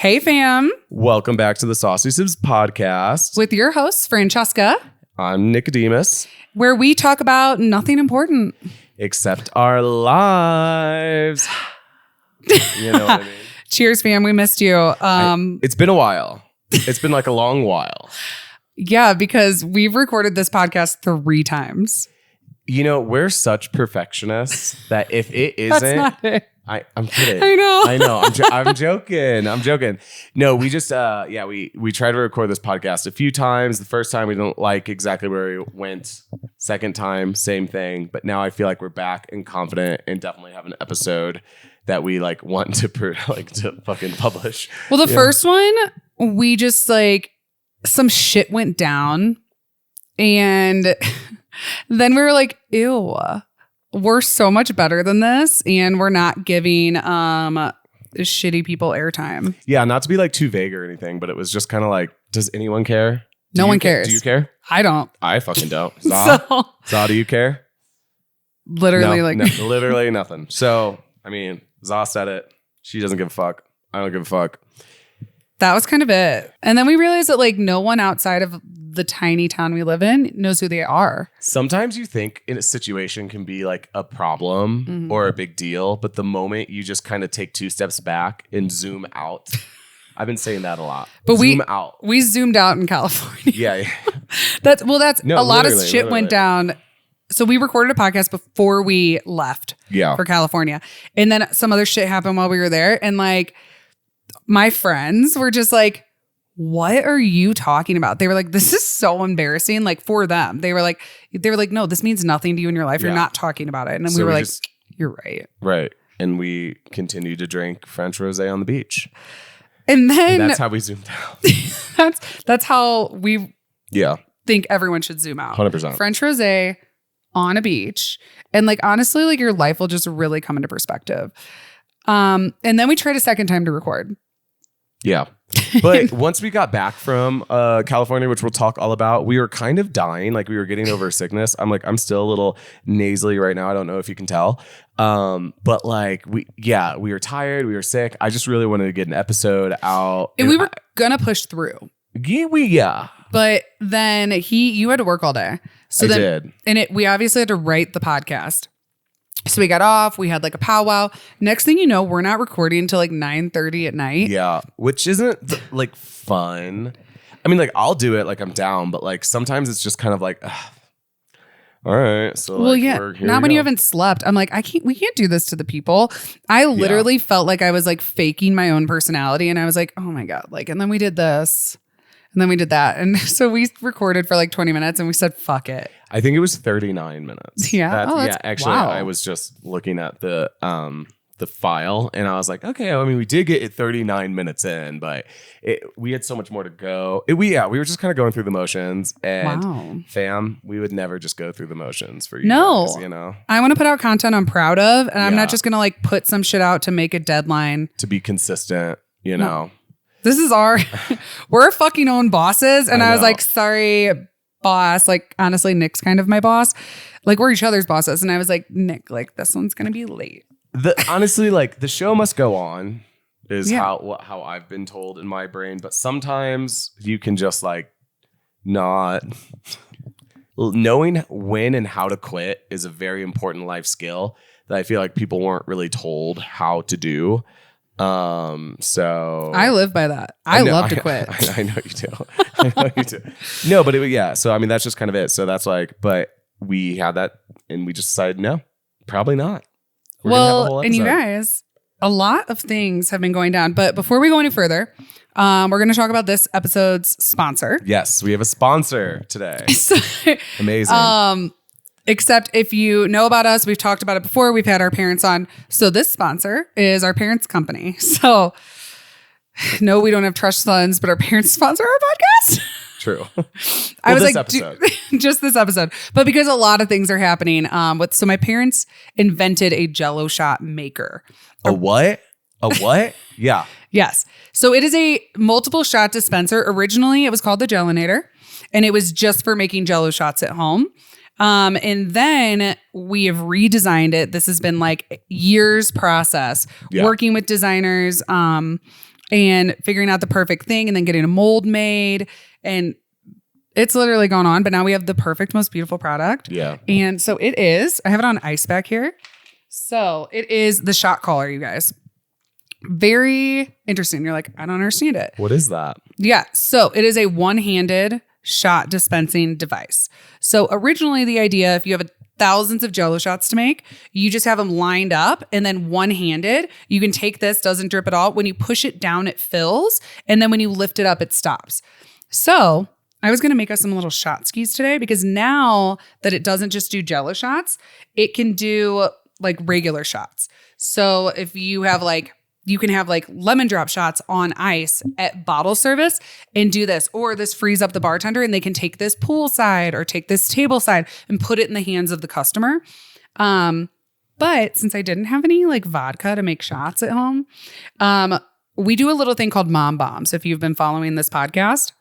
Hey fam. Welcome back to the SAUCY SIBZ podcast. With your host, Francesca. I'm Nicodemus. Where we talk about nothing important. Except our lives. You know what I mean? Cheers, fam. We missed you. It's been a while. It's been like a long while. Yeah, because we've recorded this podcast 3 times. You know, we're such perfectionists that if it isn't... That's not it. I'm kidding. I know. I'm joking. No, we just, we tried to record this podcast a few times. The first time we didn't like exactly where we went. Second time, same thing. But now I feel like we're back and confident and definitely have an episode that we like want to to fucking publish. Well, the first one, we just like some shit went down and then we were like, ew. We're so much better than this, and we're not giving shitty people airtime. Yeah, not to be like too vague or anything, but it was just kind of like, does anyone care? No one cares. Do you care? I don't. I fucking don't. Za, do you care? Literally, literally nothing. So, I mean, Za said it. She doesn't give a fuck. I don't give a fuck. That was kind of it. And then we realized that like no one outside of the tiny town we live in knows who they are. Sometimes you think in a situation can be like a problem or a big deal, but the moment you just kind of take 2 steps back and zoom out. I've been saying that a lot. But we zoomed out in California. Yeah. That's a lot of shit went down. So we recorded a podcast before we left for California. And then some other shit happened while we were there. And like my friends were just like, what are you talking about? They were like, this is so embarrassing. Like for them, they were like, no, this means nothing to you in your life. You're not talking about it. And then we were like, you're right. Right. And we continued to drink French rosé on the beach. And then that's how we zoomed out. that's how we think everyone should zoom out. 100%. French rosé on a beach. And like, honestly, like your life will just really come into perspective. And then we tried a second time to record. Yeah. But once we got back from California, which we'll talk all about, we were kind of dying. Like we were getting over sickness. I'm still a little nasally right now. I don't know if you can tell. But like we were tired. We were sick. I just really wanted to get an episode out. And we were going to push through. Yeah. But then you had to work all day. So I did. And we obviously had to write the podcast. So we got off, we had like a powwow. Next thing you know, we're not recording until like 9:30 at night. Yeah, which isn't like fun. I mean, like I'll do it, like I'm down, but like sometimes it's just kind of like, all right. So well, not when you haven't slept. I'm like, we can't do this to the people. I literally felt like I was like faking my own personality. And I was like, oh my God. Like, and then we did this. And then we did that. And so we recorded for like 20 minutes and we said, fuck it. I think it was 39 minutes. Yeah. Actually, wow. I was just looking at the file and I was like, okay, I mean, we did get it 39 minutes in, but we had so much more to go. We were just kind of going through the motions and fam, we would never just go through the motions for you guys, you know? I want to put out content I'm proud of and I'm not just going to like put some shit out to make a deadline. To be consistent, you know? This is we're fucking own bosses. And I was like, sorry, boss. Like, honestly, Nick's kind of my boss. Like, we're each other's bosses. And I was like, Nick, like, this one's going to be late. Honestly, like, the show must go on is how I've been told in my brain. But sometimes you can just, like, not... Knowing when and how to quit is a very important life skill that I feel like people weren't really told how to do. So I live by that. I love to quit. I know you do. No, but so I mean that's just kind of it. So that's like, but we had that and we just decided no, probably not. Well, and you guys, a lot of things have been going down, but before we go any further, we're going to talk about this episode's sponsor. Yes, we have a sponsor today. Amazing. Except if you know about us, we've talked about it before. We've had our parents on. So this sponsor is our parents' company. So no, we don't have trust funds, but our parents sponsor our podcast. True. I was like, just this episode. But because a lot of things are happening. So my parents invented a Jell-O shot maker. A what? A what? Yeah. Yes. So it is a multiple shot dispenser. Originally, it was called the Jell-O-nator, and it was just for making Jell-O shots at home. And then we have redesigned it. This has been like years process, working with designers, and figuring out the perfect thing and then getting a mold made. And it's literally gone on, but now we have the perfect, most beautiful product. Yeah. And so it is, I have it on ice back here. So it is the shot collar, you guys. Very interesting. You're like, I don't understand it. What is that? Yeah. So it is a one-handed shot dispensing device. So originally the idea, if you have thousands of Jell-O shots to make, you just have them lined up and then one-handed. You can take this, doesn't drip at all. When you push it down, it fills. And then when you lift it up, it stops. So I was going to make us some little shot skis today because now that it doesn't just do Jell-O shots, it can do like regular shots. So if you have like, you can have like lemon drop shots on ice at bottle service and do this, or this frees up the bartender and they can take this poolside or take this table side and put it in the hands of the customer. But since I didn't have any like vodka to make shots at home, we do a little thing called mom bombs. If you've been following this podcast,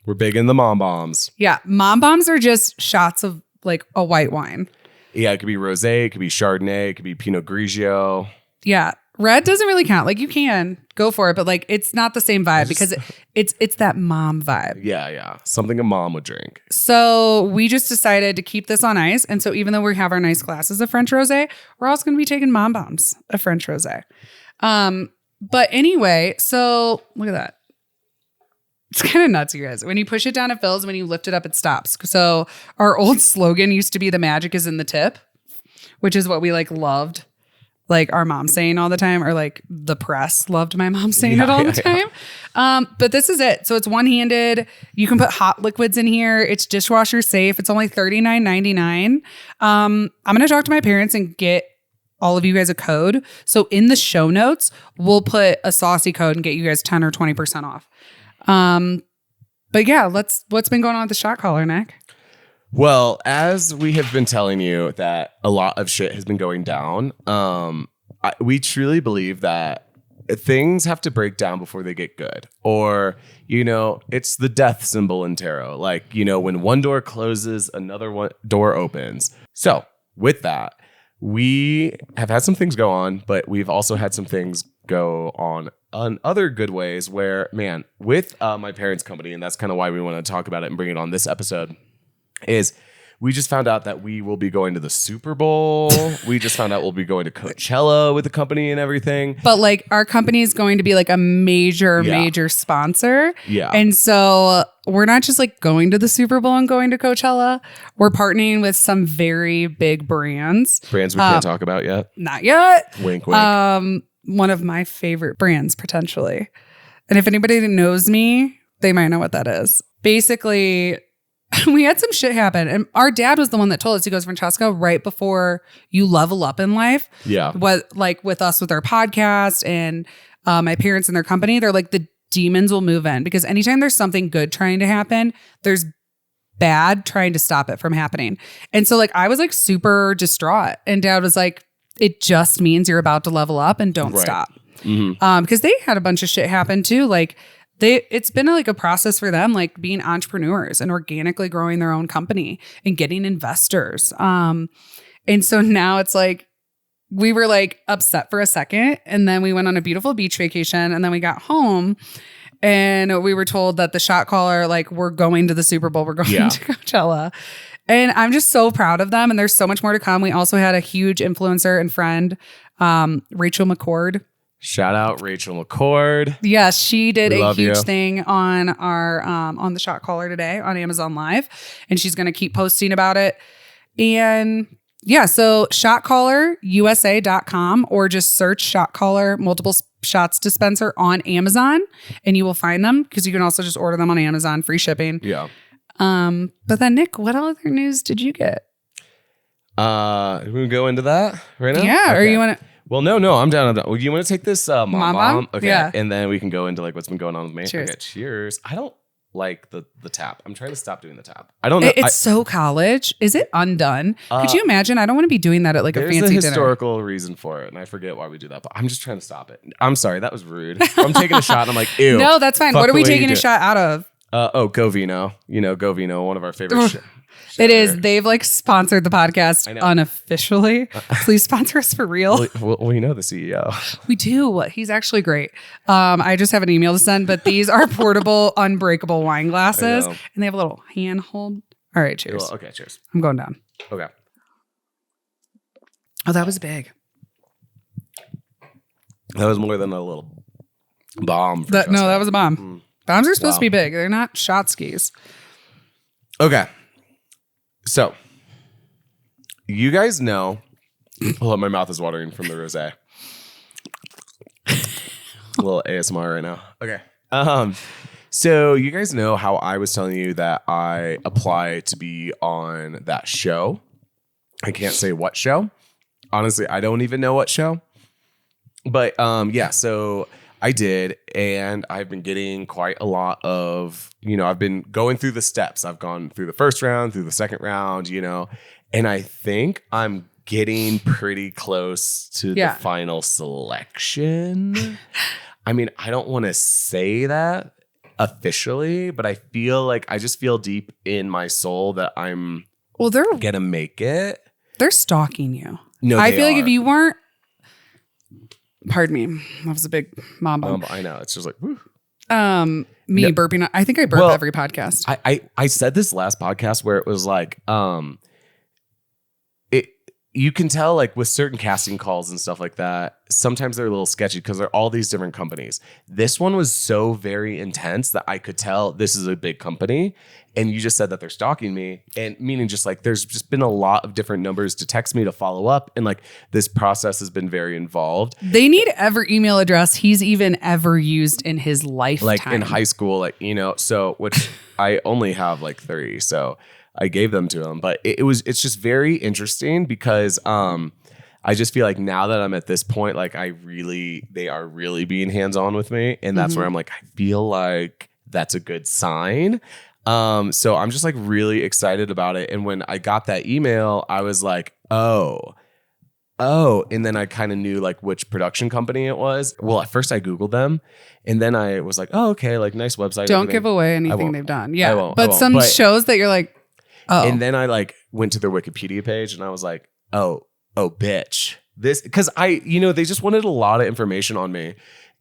we're big in the mom bombs. Yeah. Mom bombs are just shots of like a white wine. Yeah. It could be rosé, it could be Chardonnay, it could be Pinot Grigio. Yeah. Red doesn't really count. Like you can go for it, but like it's not the same vibe because it's that mom vibe. Yeah, yeah. Something a mom would drink. So we just decided to keep this on ice. And so even though we have our nice glasses of French rosé, we're also going to be taking mom bombs of French rosé. But anyway, so look at that. It's kind of nuts, you guys. When you push it down, it fills. When you lift it up, it stops. So our old slogan used to be the magic is in the tip, which is what we like loved. Like our mom saying all the time, or like the press loved my mom saying it all the time. But this is it. So it's one-handed. You can put hot liquids in here. It's dishwasher safe. It's only $39.99. I'm going to talk to my parents and get all of you guys a code. So in the show notes, we'll put a saucy code and get you guys 10 or 20% off. But yeah, what's been going on with the shot collar, Nick? Well, as we have been telling you that a lot of shit has been going down, we truly believe that things have to break down before they get good. Or, it's the death symbol in tarot. Like, when one door closes, another door opens. So with that, we have had some things go on, but we've also had some things go on other good ways where, man, with my parents' company, and that's kind of why we want to talk about it and bring it on this episode, is we just found out that we will be going to the Super Bowl. We just found out we'll be going to Coachella with the company and everything. But like our company is going to be like a major sponsor. Yeah. And so we're not just like going to the Super Bowl and going to Coachella. We're partnering with some very big brands. Brands we can't talk about yet. Not yet. Wink, wink. One of my favorite brands, potentially. And if anybody knows me, they might know what that is. Basically, we had some shit happen. And our dad was the one that told us, he goes, Francesca, right before you level up in life. Yeah. What, like with us with our podcast and my parents and their company, they're like, the demons will move in. Because anytime there's something good trying to happen, there's bad trying to stop it from happening. And so like, I was like super distraught. And dad was like, it just means you're about to level up and don't stop. Mm-hmm. Because they had a bunch of shit happen too. Like, it's been like a process for them, like being entrepreneurs and organically growing their own company and getting investors. And so now it's like, we were like upset for a second and then we went on a beautiful beach vacation and then we got home and we were told that the shot caller, like we're going to the Super Bowl, we're going to Coachella. And I'm just so proud of them. And there's so much more to come. We also had a huge influencer and friend, Rachel McCord. Shout out Rachel McCord. Yes, she did a huge thing on our on the shot caller today on Amazon Live, and she's going to keep posting about it. And yeah, so shotcallerusa.com or just search shot caller multiple shots dispenser on Amazon, and you will find them because you can also just order them on Amazon, free shipping. Yeah. But then Nick, what other news did you get? We can go into that right now. Yeah, okay. Or you want to? Well, no, I'm down. Well, you want to take this mom? Okay. Yeah. And then we can go into like what's been going on with me. Cheers. Okay, cheers. I don't like the tap. I'm trying to stop doing the tap. I don't know. It's so college. Is it undone? Could you imagine? I don't want to be doing that at like a fancy dinner. There's a historical reason for it, and I forget why we do that, but I'm just trying to stop it. I'm sorry. That was rude. I'm taking a shot and I'm like, ew. No, that's fine. What are we taking a shot out of? Go Vino. Go Vino, one of our favorite It is. They've like sponsored the podcast unofficially. Please sponsor us for real. Well, the CEO. We do. He's actually great. I just have an email to send, but these are portable, unbreakable wine glasses, and they have a little handhold. All right, cheers. Well, okay, cheers. I'm going down. Okay. Oh, that was big. That was more than a little bomb. That was a bomb. Bombs are supposed to be big. They're not shot skis. Okay. So, you guys know. Oh, my mouth is watering from the rosé. A little ASMR right now. Okay. So you guys know how I was telling you that I applied to be on that show. I can't say what show. Honestly, I don't even know what show. But yeah, so I did, and I've been getting quite a lot of, I've been going through the steps. I've gone through the first round, through the second round, and I think I'm getting pretty close to the final selection. I mean, I don't want to say that officially, but I just feel deep in my soul that I'm gonna make it. They're stalking you. No, I feel like if you weren't, pardon me, that was a big mom bomb. I know, it's just like, whew. Burping. I think I burp every podcast. I said this last podcast where it was like, you can tell like with certain casting calls and stuff like that, sometimes they're a little sketchy because they're all these different companies. This one was so very intense that I could tell this is a big company. And you just said that they're stalking me, and meaning just like there's just been a lot of different numbers to text me to follow up. And like this process has been very involved. They need every email address he's even ever used in his lifetime. Like in high school, so which I only have like 3. So I gave them to him, but it's just very interesting because I just feel like now that I'm at this point, like they are really being hands-on with me. And that's where I'm like, I feel like that's a good sign. So I'm just like really excited about it. And when I got that email, I was like, oh. And then I kind of knew like which production company it was. Well, at first I Googled them, and then I was like, oh, okay, like nice website. Don't give away anything they've done. Yeah. I won't. But some shows that you're like, oh. And then I like went to their Wikipedia page and I was like, oh, bitch. This, because they just wanted a lot of information on me.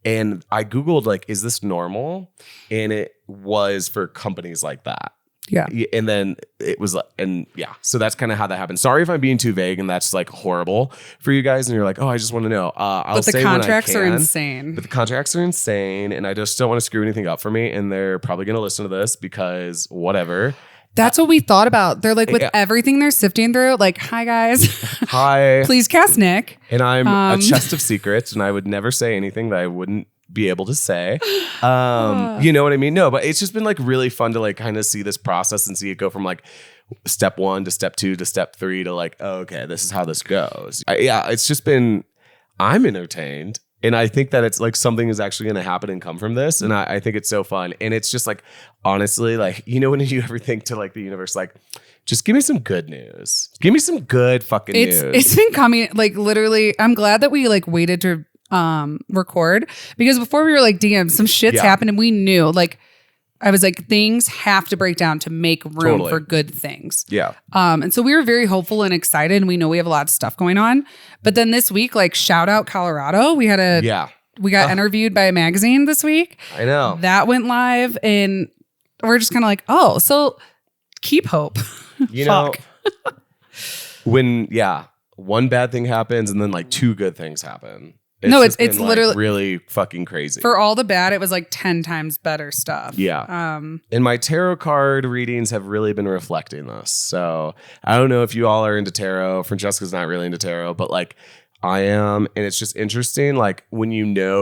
And I Googled like, is this normal? And it was for companies like that. Yeah. And then it was like, and yeah, so that's kind of how that happened. Sorry if I'm being too vague and that's like horrible for you guys. And you're like, oh, I just want to know. I'll say when I can. But the contracts are insane. But the contracts are insane. And I just don't want to screw anything up for me. And they're probably going to listen to this because whatever. That's what we thought about. They're like, with everything they're sifting through, like, hi guys. Hi. Please cast Nick. And I'm a chest of secrets, and I would never say anything that I wouldn't be able to say. You know what I mean? No, but it's just been like really fun to like kind of see this process and see it go from like step 1 to step 2 to step 3 to like, oh, okay, this is how this goes. It's just been, I'm entertained. And I think that it's like something is actually going to happen and come from this. And I think it's so fun. And it's just like, honestly, like, when you ever think to like the universe, like, just give me some good news. Give me some good fucking news. It's been coming, like literally, I'm glad that we like waited to record, because before we were like, damn, some shit's happened, and we knew, like, I was like, things have to break down to make room for good things. Yeah. And so we were very hopeful and excited, and we know we have a lot of stuff going on. But then this week, like, shout out Colorado. We had we got interviewed by a magazine this week. I know. That went live, and we're just kind of like, oh, so keep hope. You know, when, one bad thing happens and then like 2 good things happen. It's literally like really fucking crazy. For all the bad, it was like 10 times better stuff. Yeah. And my tarot card readings have really been reflecting this. So I don't know if you all are into tarot. Francesca's not really into tarot, but like I am. And it's just interesting. Like when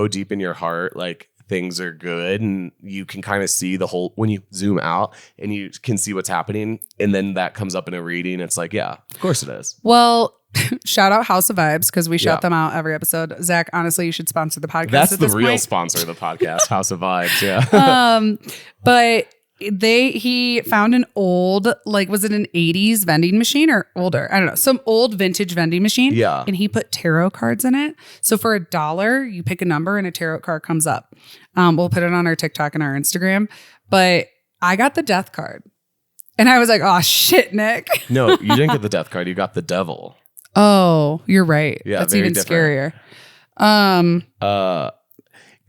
deep in your heart, like things are good, and you can kind of see the whole, when you zoom out and you can see what's happening. And then that comes up in a reading. It's like, yeah, of course it is. Well, shout out House of Vibes, because we shout them out every episode. Zach, honestly, you should sponsor the podcast. That's the real sponsor of the podcast, House of Vibes. Yeah. But he found an old, like, was it an 80s vending machine or older? I don't know. Some old vintage vending machine. Yeah. And he put tarot cards in it. So for $1, you pick a number and a tarot card comes up. We'll put it on our TikTok and our Instagram. But I got the death card. And I was like, oh, shit, Nick. No, you didn't get the death card. You got the devil. Oh, you're right. Yeah, that's even different. Scarier.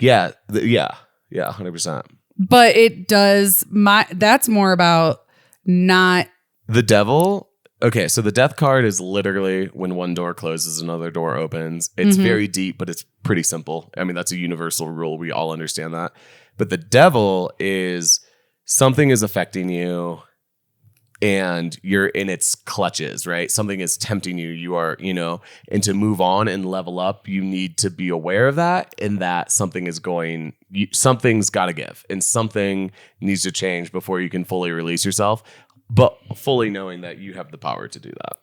Yeah, 100%. But it does that's more about not the devil. Okay, so the death card is literally when one door closes, another door opens. It's very deep, but it's pretty simple. I mean, that's a universal rule. We all understand that. But the devil is something is affecting you and you're in its clutches, right? Something is tempting you. You are, and to move on and level up, you need to be aware of that and that something's got to give and something needs to change before you can fully release yourself, but fully knowing that you have the power to do that.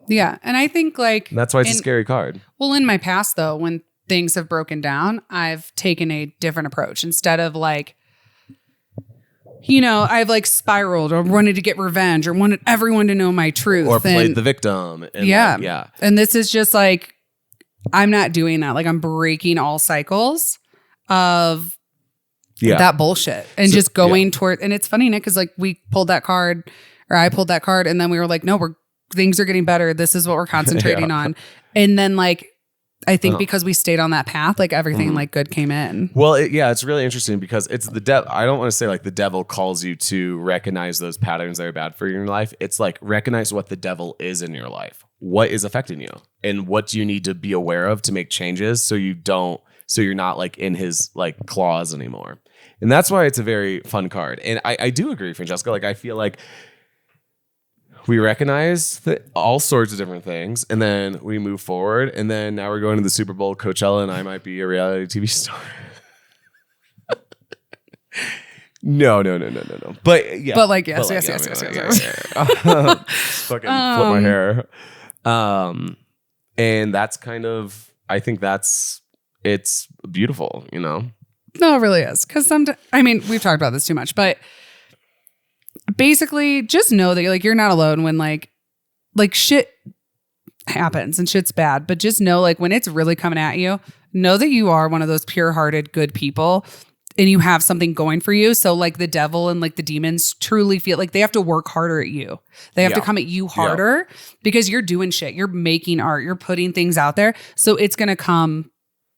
Yeah. And I think that's why it's a scary card. Well, in my past though, when things have broken down, I've taken a different approach instead of I've spiraled or wanted to get revenge or wanted everyone to know my truth. Or played the victim. And yeah. And this is just I'm not doing that. I'm breaking all cycles of that bullshit and just going toward. And it's funny, Nick, because we pulled that card or I pulled that card and then we were no, things are getting better. This is what we're concentrating on. And then I think because we stayed on that path, everything good came in. Well, it's really interesting because it's the devil. I don't want to say the devil calls you to recognize those patterns that are bad for you in your life. It's recognize what the devil is in your life. What is affecting you and what do you need to be aware of to make changes so you're not in his claws anymore. And that's why it's a very fun card. And I do agree, Francesca. I feel we recognize all sorts of different things, and then we move forward, and then now we're going to the Super Bowl, Coachella, and I might be a reality TV star. No. But yeah. But yes. Fucking flip my hair. And that's I think it's beautiful, No, it really is. Because we've talked about this too much, but basically just know that you're not alone when shit happens and shit's bad, but just know when it's really coming at you, know that you are one of those pure-hearted good people and you have something going for you. So the devil and the demons truly feel they have to work harder at you. They have to come at you harder because you're doing shit. You're making art. You're putting things out there. So it's going to come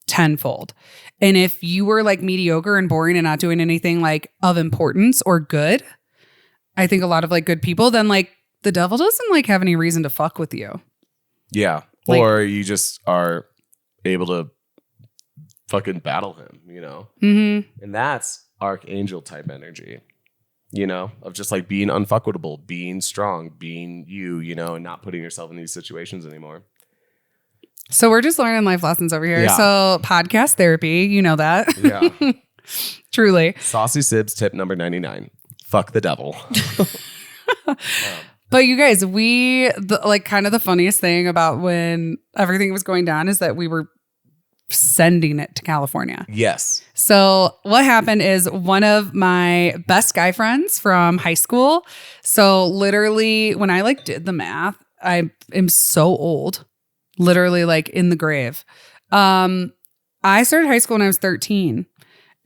tenfold. And if you were mediocre and boring and not doing anything of importance or good, I think a lot of good people, then the devil doesn't have any reason to fuck with you. Yeah. Or you just are able to fucking battle him, Mm-hmm. And that's archangel type energy, of just being unfuckable, being strong, being you, and not putting yourself in these situations anymore. So we're just learning life lessons over here. Yeah. So podcast therapy, that. Yeah. Truly. Saucy Sibz tip number 99. Fuck the devil. But you guys, kind of the funniest thing about when everything was going down is that we were sending it to California. Yes. So what happened is one of my best guy friends from high school. So literally when I did the math, I am so old, literally in the grave. I started high school when I was 13.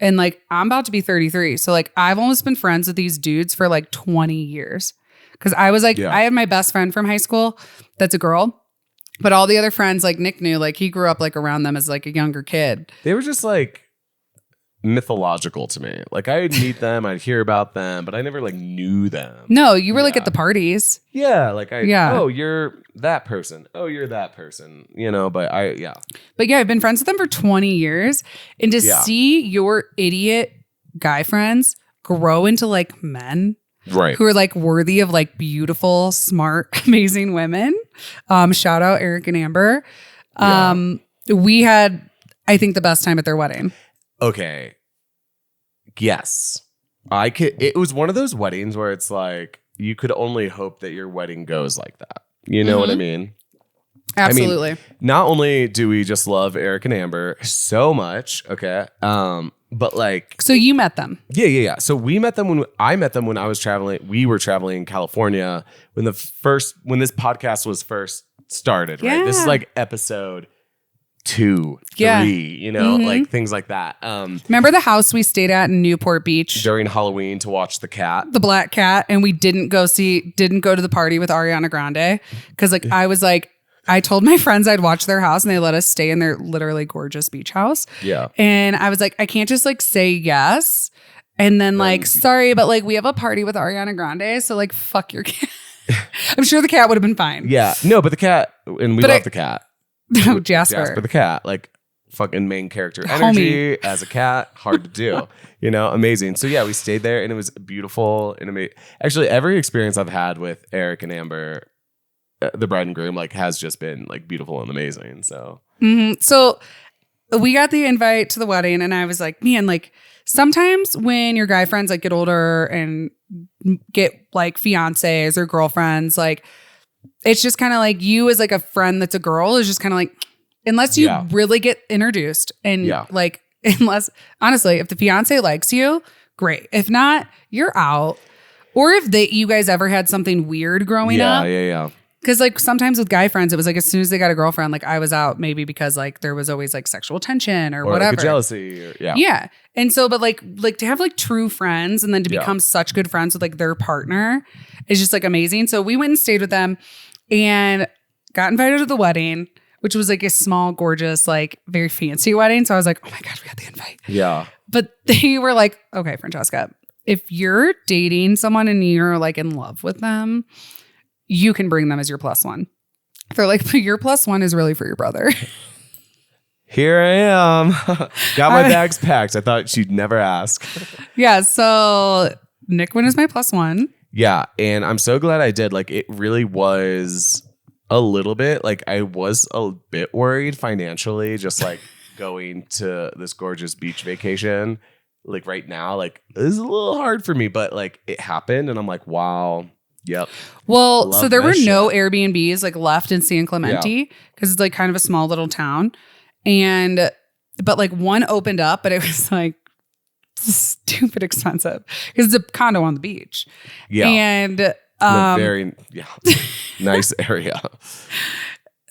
And I'm about to be 33. So I've almost been friends with these dudes for 20 years. Cause I was I had my best friend from high school. That's a girl. But all the other friends Nick knew, he grew up around them as a younger kid. They were just mythological to me. I'd meet them, I'd hear about them, but I never knew them. No, you were at the parties. Yeah. Oh, you're that person. Oh, you're that person. But I've been friends with them for 20 years. And to see your idiot guy friends grow into like men. Right. Who are like worthy of like beautiful, smart, amazing women. Shout out Eric and Amber. We had, I think, the best time at their wedding. Okay. Yes. It was one of those weddings where it's like, you could only hope that your wedding goes like that. You know what I mean? Absolutely. I mean, not only do we just love Eric and Amber so much, okay, but like... So you met them? Yeah. So we met them when I met them when I was traveling. We were traveling in California when this podcast was first started, right? Yeah. This is like episode 2, 3, you know, like things like that. Remember the house we stayed at in Newport Beach during Halloween to watch the cat, the black cat, and we didn't go to the party with Ariana Grande because like I was like, I told my friends I'd watch their house and they let us stay in their literally gorgeous beach house. Yeah. And I was like, I can't just like say yes and then like, sorry, but like we have a party with Ariana Grande, so like fuck your cat. I'm sure the cat would have been fine. Yeah. No, but the cat, and we love the cat. No, Jasper the cat, like fucking main character energy as a cat, hard to do, you know, amazing. So yeah, we stayed there and it was beautiful and amazing. Actually, every experience I've had with Eric and Amber, the bride and groom, like has just been like beautiful and amazing. So, so we got the invite to the wedding and I was like, man, like sometimes when your guy friends like get older and get like fiancés or girlfriends, like it's just kind of like you as like a friend that's a girl is just kind of like, unless you really get introduced and like, unless honestly, if the fiance likes you, great. If not, you're out. Or if you guys ever had something weird growing up. Yeah. Because like sometimes with guy friends, it was like as soon as they got a girlfriend, like I was out maybe because like there was always like sexual tension or whatever. Like a jealousy. Or, yeah. And so, but like to have like true friends and then to become such good friends with like their partner is just like amazing. So we went and stayed with them and got invited to the wedding, which was like a small, gorgeous, like very fancy wedding. So I was like, oh my God, we got the invite. Yeah. But they were like, okay, Francesca, if you're dating someone and you're like in love with them, you can bring them as your plus one. They're like, but your plus one is really for your brother. Here I am. Got my bags packed. I thought she'd never ask. Yeah. So Nick went as my plus one. Yeah. And I'm so glad I did. Like it really was a little bit like I was a bit worried financially, just like going to this gorgeous beach vacation. Like right now, like this is a little hard for me, but like it happened and I'm like, wow. Yep. Well, so there were no Airbnbs like left in San Clemente because it's like kind of a small little town. But like one opened up, but it was like stupid expensive because it's a condo on the beach. Yeah. And very nice area.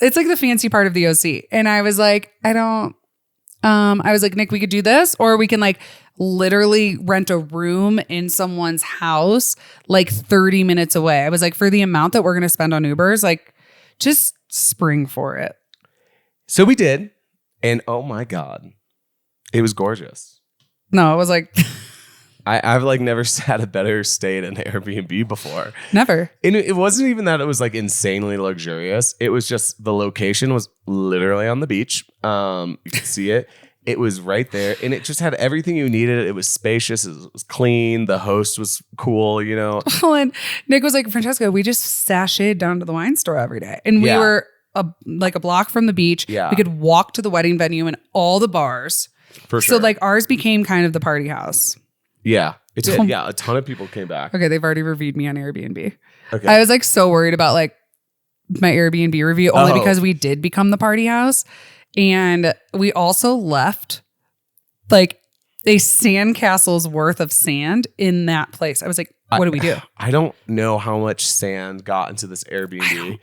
It's like the fancy part of the OC. And I was like, I was like, Nick, we could do this, or we can like literally rent a room in someone's house like 30 minutes away. I was like, for the amount that we're going to spend on Ubers, like just spring for it. So we did. And oh my God, it was gorgeous. No, it was like... I've like never had a better stay at an Airbnb before. Never. And it wasn't even that it was like insanely luxurious. It was just the location was literally on the beach. You could see it. It was right there. And it just had everything you needed. It was spacious. It was clean. The host was cool, you know. And Nick was like, Francesca, we just sashayed down to the wine store every day. And we were a block from the beach. Yeah. We could walk to the wedding venue and all the bars. For sure. So like ours became kind of the party house. Yeah, it did. Yeah, a ton of people came back. Okay, they've already reviewed me on Airbnb. Okay. I was like so worried about like my Airbnb review only because we did become the party house. And we also left like a sandcastle's worth of sand in that place. I was like, what do we do? I don't know how much sand got into this Airbnb.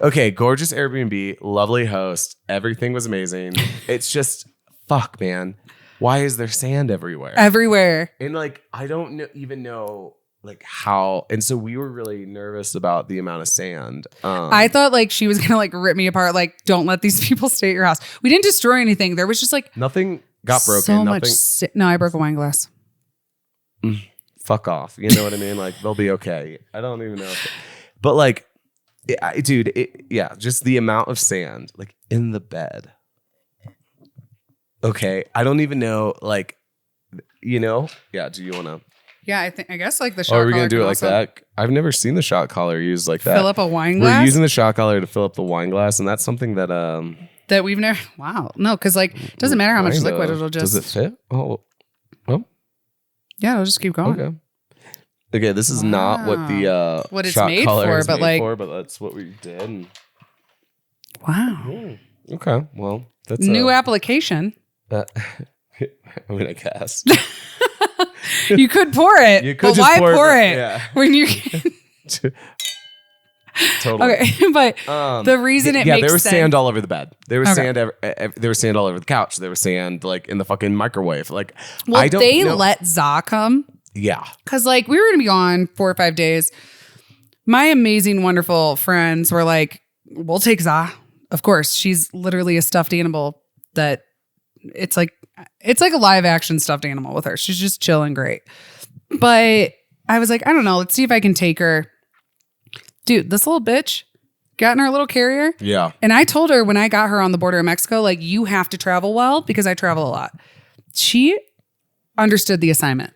Okay, gorgeous Airbnb, lovely host. Everything was amazing. It's just, fuck, man. Why is there sand everywhere? Everywhere. And like, I don't even know like how. And so we were really nervous about the amount of sand. I thought like she was going to like rip me apart. Like, don't let these people stay at your house. We didn't destroy anything. There was just like. Nothing got broken. So much. No, I broke a wine glass. Fuck off. You know what I mean? Like they'll be okay. I don't even know. But like, just the amount of sand like in the bed. Okay, I don't even know, like, you know? Yeah, do you want to? Yeah, I guess like the shot collar. Are we going to do it like that? I've never seen the shot collar used like that. Fill up a wine glass? We're using the shot collar to fill up the wine glass, and that's something that... that we've never... Wow. No, because like, it doesn't matter how much liquid, it'll just... Does it fit? Oh. Yeah, it'll just keep going. Okay, this is not what the what it's shot made collar for, is but made like... for, but that's what we did. Wow. Okay, well, that's... New application. I mean, I guess. You could pour it. You could but why pour it yeah. when you can? Totally. Okay, but the reason it makes there was sense, sand all over the bed. There was sand. There was sand all over the couch. There was sand like in the fucking microwave. Like, well, they let Za come. Yeah, because like we were gonna be gone 4 or 5 days. My amazing, wonderful friends were like, "We'll take Za." Of course, she's literally a stuffed animal. That it's like a live action stuffed animal with her. She's just chill and great. But I was like, I don't know. Let's see if I can take her. Dude, this little bitch got in her little carrier. Yeah. And I told her when I got her on the border of Mexico, like, you have to travel well because I travel a lot. She understood the assignment.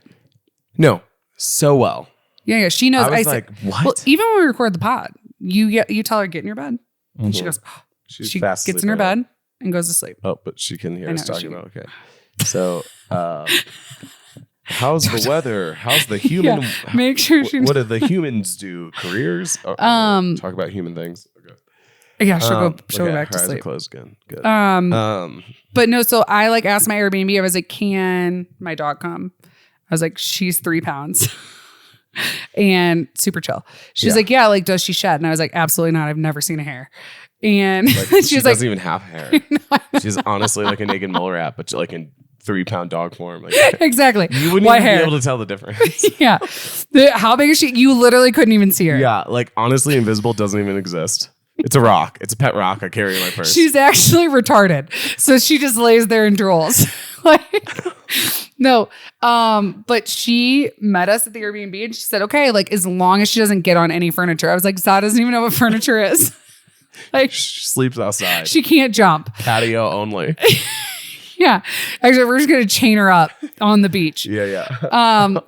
No, so well. Yeah. She knows. I was like, what? Well, even when we record the pod, you tell her, get in your bed. And she goes, she gets in her bed and goes to sleep. Oh, but she can hear us talking about, okay. So, how's the weather? How's the human? Yeah, make sure she. What do the humans do? Careers? Talk about human things. Okay. Yeah, she'll go back to her eyes sleep. Are closed again. Good. But no. So I like asked my Airbnb. I was like, "Can my dog come?" I was like, "She's 3 pounds." And super chill. She's like, "Yeah, like, does she shed?" And I was like, "Absolutely not. I've never seen a hair." And like, she doesn't even have hair. She's honestly like a naked mole rat, but like in 3-pound dog form. Like, exactly. You wouldn't even be able to tell the difference. Yeah. How big is she? You literally couldn't even see her. Yeah. Like, honestly, invisible doesn't even exist. It's a rock. It's a pet rock I carry in my purse. She's actually retarded. So she just lays there and drools. Like, no. But she met us at the Airbnb and she said, okay, like, as long as she doesn't get on any furniture. I was like, Za doesn't even know what furniture is. Like, she sleeps outside. She can't jump. Patio only. Yeah. Actually, we're just going to chain her up on the beach. Yeah.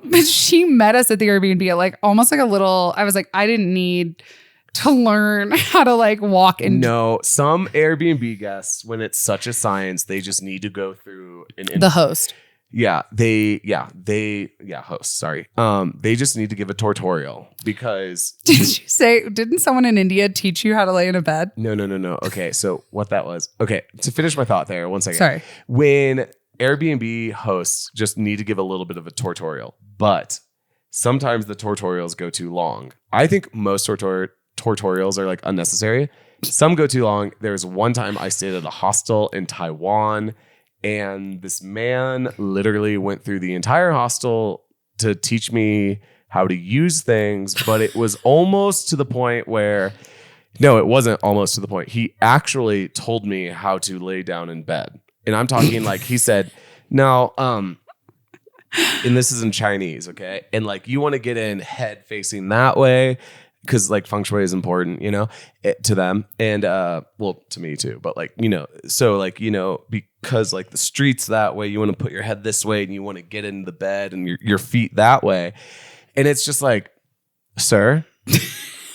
But she met us at the Airbnb at like almost like a little, I was like, I didn't need to learn how to like walk in. No, some Airbnb guests, when it's such a science, they just need to go through the host. Host. Sorry. They just need to give a tutorial because. Didn't someone in India teach you how to lay in a bed? No. Okay. So what that was. Okay. To finish my thought there, 1 second. Sorry. When Airbnb hosts just need to give a little bit of a tutorial, but sometimes the tutorials go too long. I think most tutorials are like unnecessary. Some go too long. There was one time I stayed at a hostel in Taiwan. And this man literally went through the entire hostel to teach me how to use things. But it was almost to the point where, no, it wasn't almost to the point. He actually told me how to lay down in bed. And I'm talking like he said, now, and this is in Chinese, okay? And like you want to get in head facing that way. Because like feng shui is important, to them and well, to me too. But like, so like, because like the street's that way, you want to put your head this way and you want to get into the bed and your feet that way. And it's just like, sir,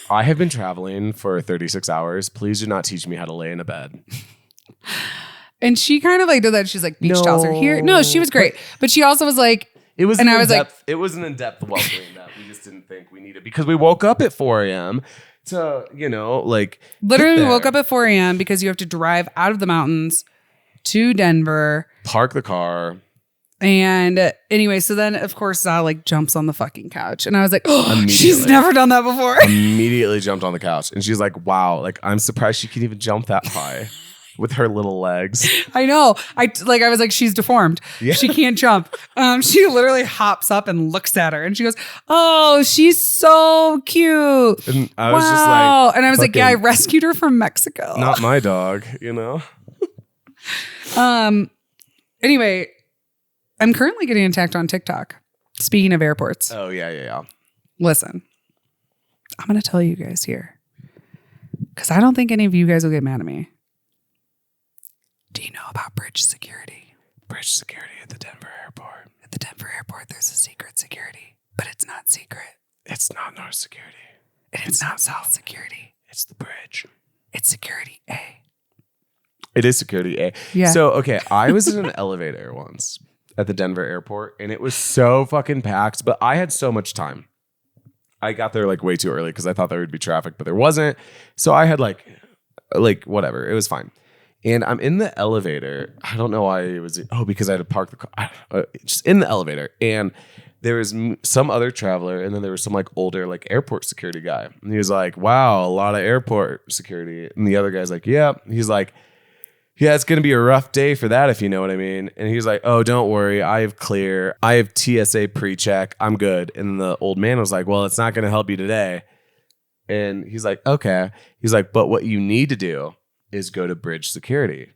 I have been traveling for 36 hours. Please do not teach me how to lay in a bed. And she kind of like did that. She's like, beach towels are here. No, she was great. But she also was like, it was an in-depth welcoming that we just didn't think we needed because we woke up at 4 a.m. to, like literally we woke up at 4 a.m. because you have to drive out of the mountains to Denver, park the car. And anyway, so then of course Za like jumps on the fucking couch and I was like, oh, she's never done that before. Immediately jumped on the couch and she's like, wow, like I'm surprised she can even jump that high. With her little legs. I know. I was like, she's deformed. Yeah. She can't jump. She literally hops up and looks at her and she goes, oh, she's so cute. And I was just like, and I was like, yeah, I rescued her from Mexico. Not my dog, Anyway, I'm currently getting attacked on TikTok. Speaking of airports. Oh, yeah. Listen, I'm going to tell you guys here because I don't think any of you guys will get mad at me. Do you know about bridge security? Bridge security at the Denver airport. At the Denver airport, there's a secret security, but it's not secret. It's not North security. And it's not South security. It's the bridge. It's security A. It is security A. Yeah. So, okay, I was in an elevator once at the Denver airport, and it was so fucking packed, but I had so much time. I got there like way too early because I thought there would be traffic, but there wasn't. So I had like whatever. It was fine. And I'm in the elevator. I don't know why it was. Oh, because I had to park the car. Just in the elevator. And there was some other traveler, and then there was some like older like airport security guy. And he was like, wow, a lot of airport security. And the other guy's like, yeah. He's like, yeah, it's going to be a rough day for that, if you know what I mean. And he's like, oh, don't worry. I have clear. I have TSA pre-check. I'm good. And the old man was like, well, it's not going to help you today. And he's like, okay. He's like, but what you need to do is go to bridge security.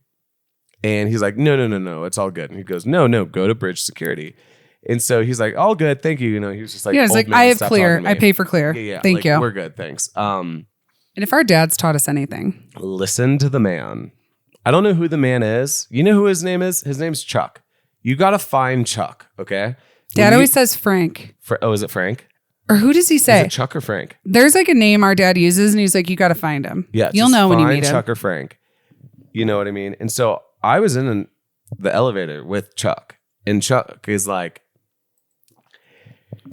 And he's like, no, it's all good. And he goes, no, go to bridge security. And so he's like, all good, thank you. You know, he was just like, yeah, it's like, I have clear. I pay for clear. Yeah, thank like, you. We're good, thanks. And if our dads taught us anything, listen to the man. I don't know who the man is. You know who his name is? His name's Chuck. You got to find Chuck, okay? Dad always says Frank. Is it Frank? Or who does he say? Is it Chuck or Frank? There's like a name our dad uses, and he's like, you got to find him. Yeah, you'll know when you meet him. Chuck or Frank. You know what I mean? And so I was in the elevator with Chuck, and Chuck is like,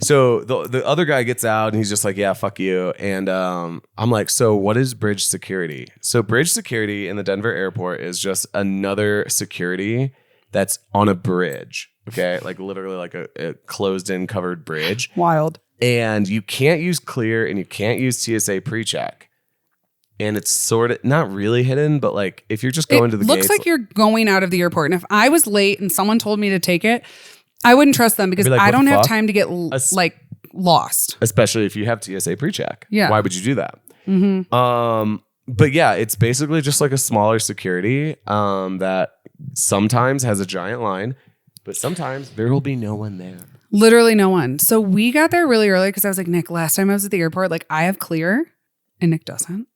so the other guy gets out and he's just like, yeah, fuck you. And I'm like, so what is bridge security? So bridge security in the Denver airport is just another security that's on a bridge. Okay. Like literally like a closed in covered bridge. Wild. And you can't use clear and you can't use TSA pre-check. And it's sort of not really hidden, but like if you're just going to the gates. It looks like you're going out of the airport. And if I was late and someone told me to take it, I wouldn't trust them because like, I don't have time to get like lost. Especially if you have TSA pre-check. Yeah. Why would you do that? Mm-hmm. But yeah, it's basically just like a smaller security that sometimes has a giant line, but sometimes there will be no one there. Literally no one. So we got there really early because I was like, Nick, last time I was at the airport, like I have clear and Nick doesn't.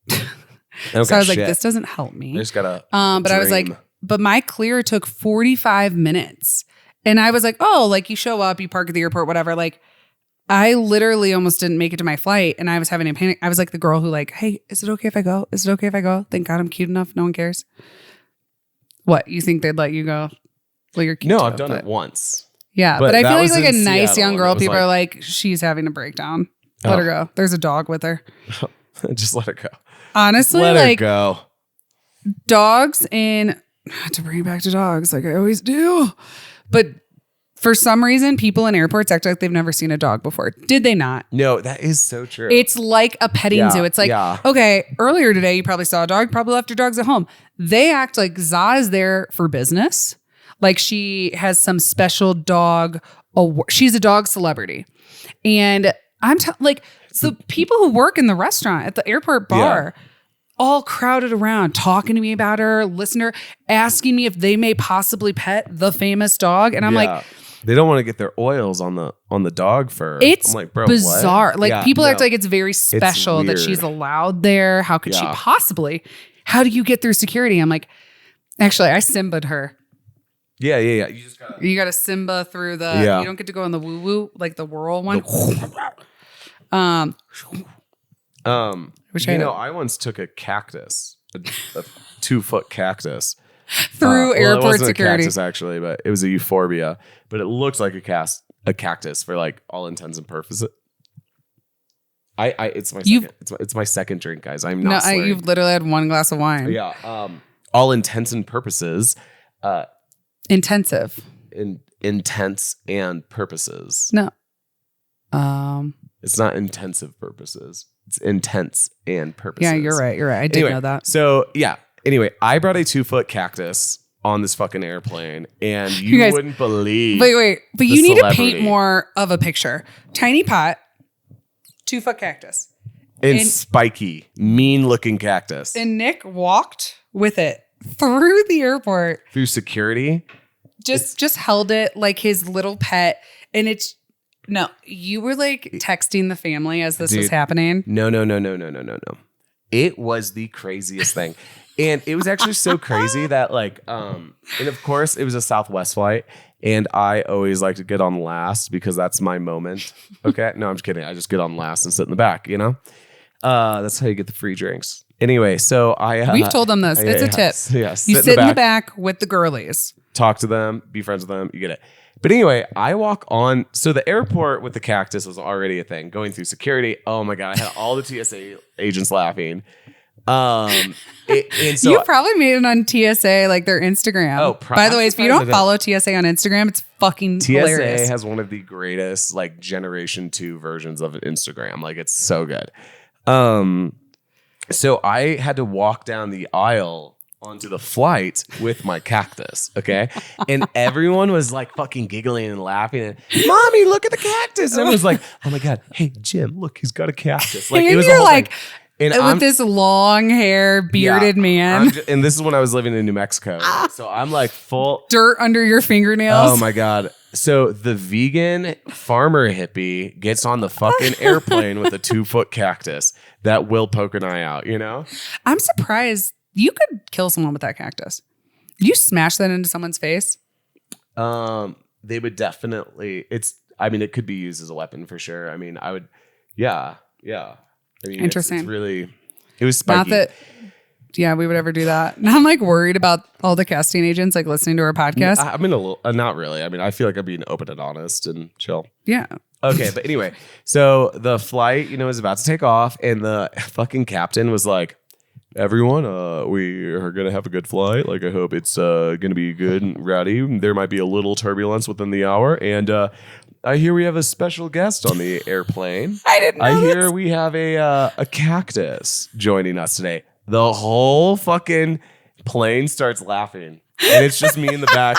So I was like, this doesn't help me. I just gotta but I was like, but my clear took 45 minutes. And I was like, oh, like you show up, you park at the airport, whatever. Like I literally almost didn't make it to my flight and I was having a panic. I was like the girl who like, hey, is it okay if I go? Is it okay if I go? Thank God I'm cute enough. No one cares. What? You think they'd let you go? Well, you're cute. No, I've done it once. Yeah. But I feel like a nice young girl, people are like, she's having a breakdown. Let her go. There's a dog with her. Just let her go. Honestly, let like her go. Dogs and to bring it back to dogs, like I always do. But for some reason, people in airports act like they've never seen a dog before. Did they not? No, that is so true. It's like a petting zoo. It's like, okay, earlier today, you probably saw a dog, probably left your dogs at home. They act like Za is there for business. Like she has some special dog award. She's a dog celebrity. And I'm like, so people who work in the restaurant at the airport bar all crowded around talking to me about her, listener, asking me if they may possibly pet the famous dog. And I'm like, they don't want to get their oils on the dog fur. It's I'm like, bro, bizarre. What? Like people act like it's very special that she's allowed there. How could she possibly? How do you get through security? I'm like, actually, I Simba'd her. Yeah. You gotta Simba through the. You don't get to go on the woo woo like the whirl one. I once took a cactus, a 2-foot cactus through airport it wasn't security. A cactus actually, but it was a euphorbia, but it looked like a cactus for like all intents and purposes. It's my second drink, guys. I'm not. No, you've literally had one glass of wine. Yeah. All intents and purposes. Intensive. Intense and purposes. No. It's not intensive purposes. It's intense and purposes. Yeah, you're right. I did know that. So yeah. Anyway, I brought a 2-foot cactus on this fucking airplane, and you guys, wouldn't believe. Wait. But you need to paint more of a picture. Tiny pot, 2-foot cactus, and spiky, mean-looking cactus. And Nick walked with it through the airport, through security. Just held it like his little pet, and it's. No, you were like texting the family as this was happening. No. It was the craziest thing. And it was actually so crazy that like, and of course it was a Southwest flight and I always like to get on last because that's my moment. Okay. No, I'm just kidding. I just get on last and sit in the back, you know? That's how you get the free drinks. Anyway, so we've told them this. It's a tip. Yeah, you sit in the back with the girlies. Talk to them, be friends with them, you get it. But anyway, I walk on. So the airport with the cactus was already a thing. Going through security. Oh my God. I had all the TSA agents laughing. And so you probably made it on TSA, like their Instagram. Oh, by the way, if you don't follow TSA on Instagram, it's fucking hilarious. TSA has one of the greatest like Generation 2 versions of Instagram. Like it's so good. So I had to walk down the aisle onto the flight with my cactus, okay? And everyone was like fucking giggling and laughing and, Mommy, look at the cactus. And I was like, oh my God, hey, Jim, look, he's got a cactus. Like, and it was you're like, with this long hair, bearded man. And this is when I was living in New Mexico. So I'm like full. Dirt under your fingernails. Oh my God. So the vegan farmer hippie gets on the fucking airplane with a 2-foot cactus that will poke an eye out, you know? I'm surprised. You could kill someone with that cactus. You smash that into someone's face? They would definitely. It could be used as a weapon for sure. I mean, I would. Yeah. I mean, interesting. It's really. It was spiky. Not that. Yeah, we would ever do that. Now I'm like worried about all the casting agents like listening to our podcast. I mean, a little. Not really. I mean, I feel like I'm being open and honest and chill. Yeah. Okay, but anyway, so the flight, is about to take off, and the fucking captain was like, everyone, we are going to have a good flight. Like, I hope it's going to be good and rowdy. There might be a little turbulence within the hour. And I hear we have a special guest on the airplane. I didn't know I hear we have a cactus joining us today. The whole fucking plane starts laughing. And it's just me in the back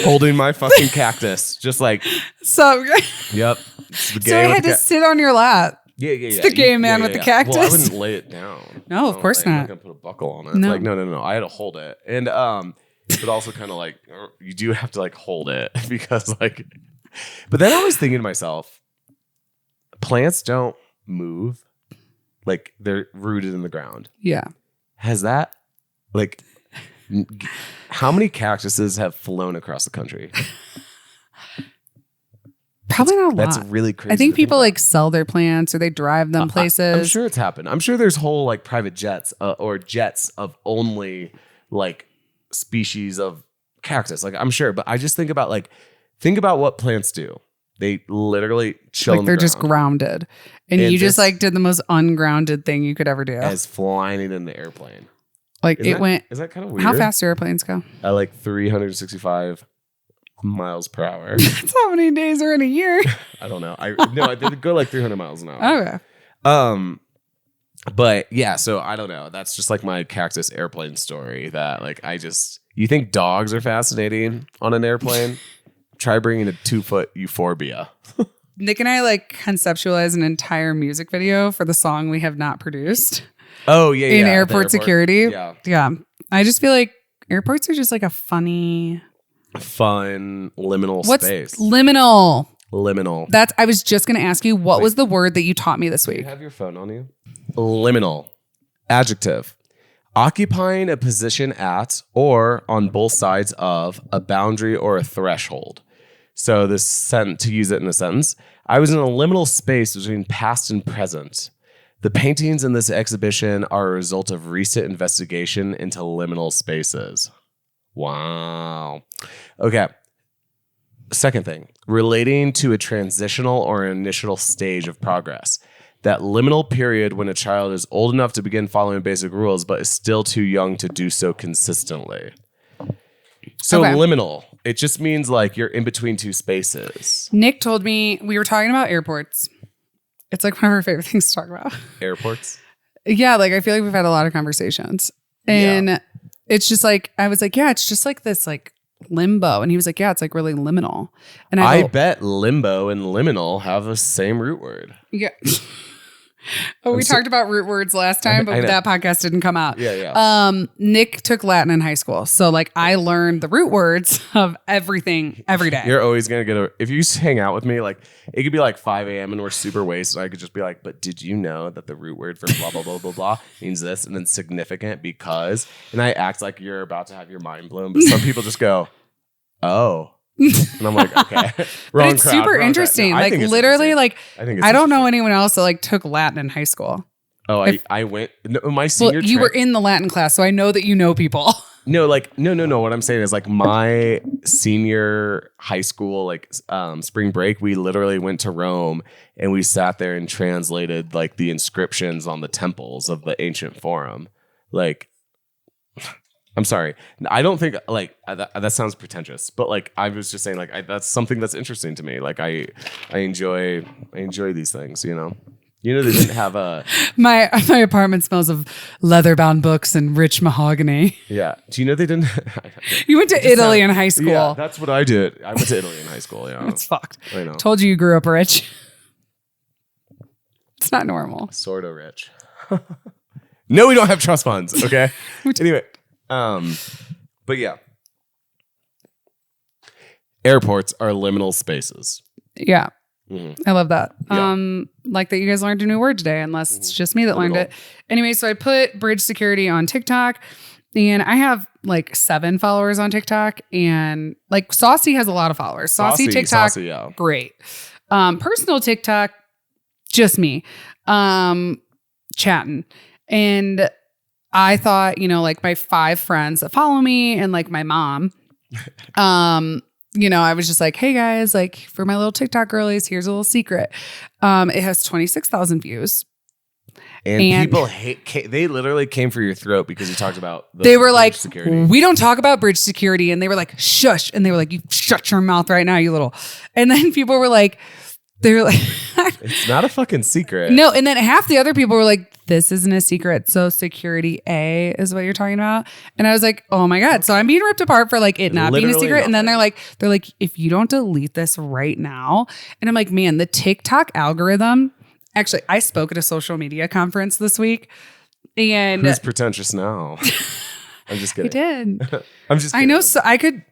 holding my fucking cactus. Just like. So. Yep. So I had to sit on your lap. Yeah. It's the gay man with the cactus. Well, I wouldn't lay it down. No, of course not. I'm not gonna put a buckle on it. No. Like, no. I had to hold it, and but also kind of like you do have to like hold it because like. But then I was thinking to myself, plants don't move, like they're rooted in the ground. Yeah. Has that like? How many cactuses have flown across the country? Probably not a lot. That's really crazy. I think people like sell their plants or they drive them places. I'm sure it's happened. I'm sure there's whole like private jets or jets of only like species of cactus. Like I'm sure, but I just think about what plants do. They literally chill. Like they're just grounded, and you just like did the most ungrounded thing you could ever do. As flying it in the airplane. Like Is that kind of weird? How fast do airplanes go? At like 365 miles per hour. That's how many days are in a year. I don't know. I did go like 300 miles an hour. Okay. But yeah, so I don't know. That's just like my cactus airplane story that like you think dogs are fascinating on an airplane? Try bringing a 2-foot euphorbia. Nick and I like conceptualize an entire music video for the song we have not produced. Oh yeah. In airport security. Yeah. I just feel like airports are just like a fun liminal space. Liminal? Liminal. I was just going to ask you, what was the word that you taught me this week? Do you have your phone on you? Liminal. Adjective. Occupying a position at or on both sides of a boundary or a threshold. So to use it in a sentence, I was in a liminal space between past and present. The paintings in this exhibition are a result of recent investigation into liminal spaces. Wow. Okay. Second thing, relating to a transitional or initial stage of progress. That liminal period when a child is old enough to begin following basic rules, but is still too young to do so consistently. So liminal, it just means like you're in between two spaces. Nick told me we were talking about airports. It's like one of our favorite things to talk about. Airports? Yeah, like I feel like we've had a lot of conversations. And it's just like, I was like, yeah, it's just like this like limbo. And he was like, yeah, it's like really liminal. And I bet limbo and liminal have the same root word. Yeah. We talked about root words last time, but that podcast didn't come out. Yeah. Nick took Latin in high school. So like I learned the root words of everything every day. You're always going to if you hang out with me, like it could be like 5 a.m. and we're super wasted. I could just be like, but did you know that the root word for blah, blah, blah, blah, blah means this and then significant because, and I act like you're about to have your mind blown, but some people just go, oh. And I'm like, okay. But it's super interesting. No, like literally, interesting. Like I don't know anyone else that like took Latin in high school. Oh, I went my senior. Well, you were in the Latin class, so I know that you know people. No, like, no. What I'm saying is like my senior high school, like spring break, we literally went to Rome and we sat there and translated like the inscriptions on the temples of the ancient forum. Like, I'm sorry. I don't think like that sounds pretentious, but like I was just saying like that's something that's interesting to me. Like I enjoy these things, you know. You know, they didn't have a... My apartment smells of leather-bound books and rich mahogany. Yeah. Do you know they didn't... You went to Italy in high school. Yeah, that's what I did. I went to Italy in high school, yeah. It's fucked. I know. Told you grew up rich. It's not normal. Sort of rich. No, we don't have trust funds, okay? Anyway, but yeah. Airports are liminal spaces. Yeah. Mm-hmm. I love that. Yeah. Like that you guys learned a new word today, unless it's just me that learned it. Anyway, so I put bridge security on TikTok, and I have like 7 followers on TikTok, and like Saucy has a lot of followers. Saucy TikTok, yeah. Great. Personal TikTok, just me chatting. And I thought, you know, like my 5 friends that follow me and like my mom, you know, I was just like, hey guys, like for my little TikTok girlies, here's a little secret. It has 26,000 views. And people they literally came for your throat because you talked about they were like, security. We don't talk about bridge security. And they were like, shush. And they were like, you shut your mouth right now, you little. And then people were like, it's not a fucking secret. No. And then half the other people were like, this isn't a secret. So security A is what you're talking about. And I was like, oh my God. So I'm being ripped apart for like it not being a secret. Nothing. And then they're like, if you don't delete this right now. And I'm like, man, the TikTok algorithm. Actually, I spoke at a social media conference this week. And who's pretentious now? I'm just kidding. I did. I'm just kidding. I know. So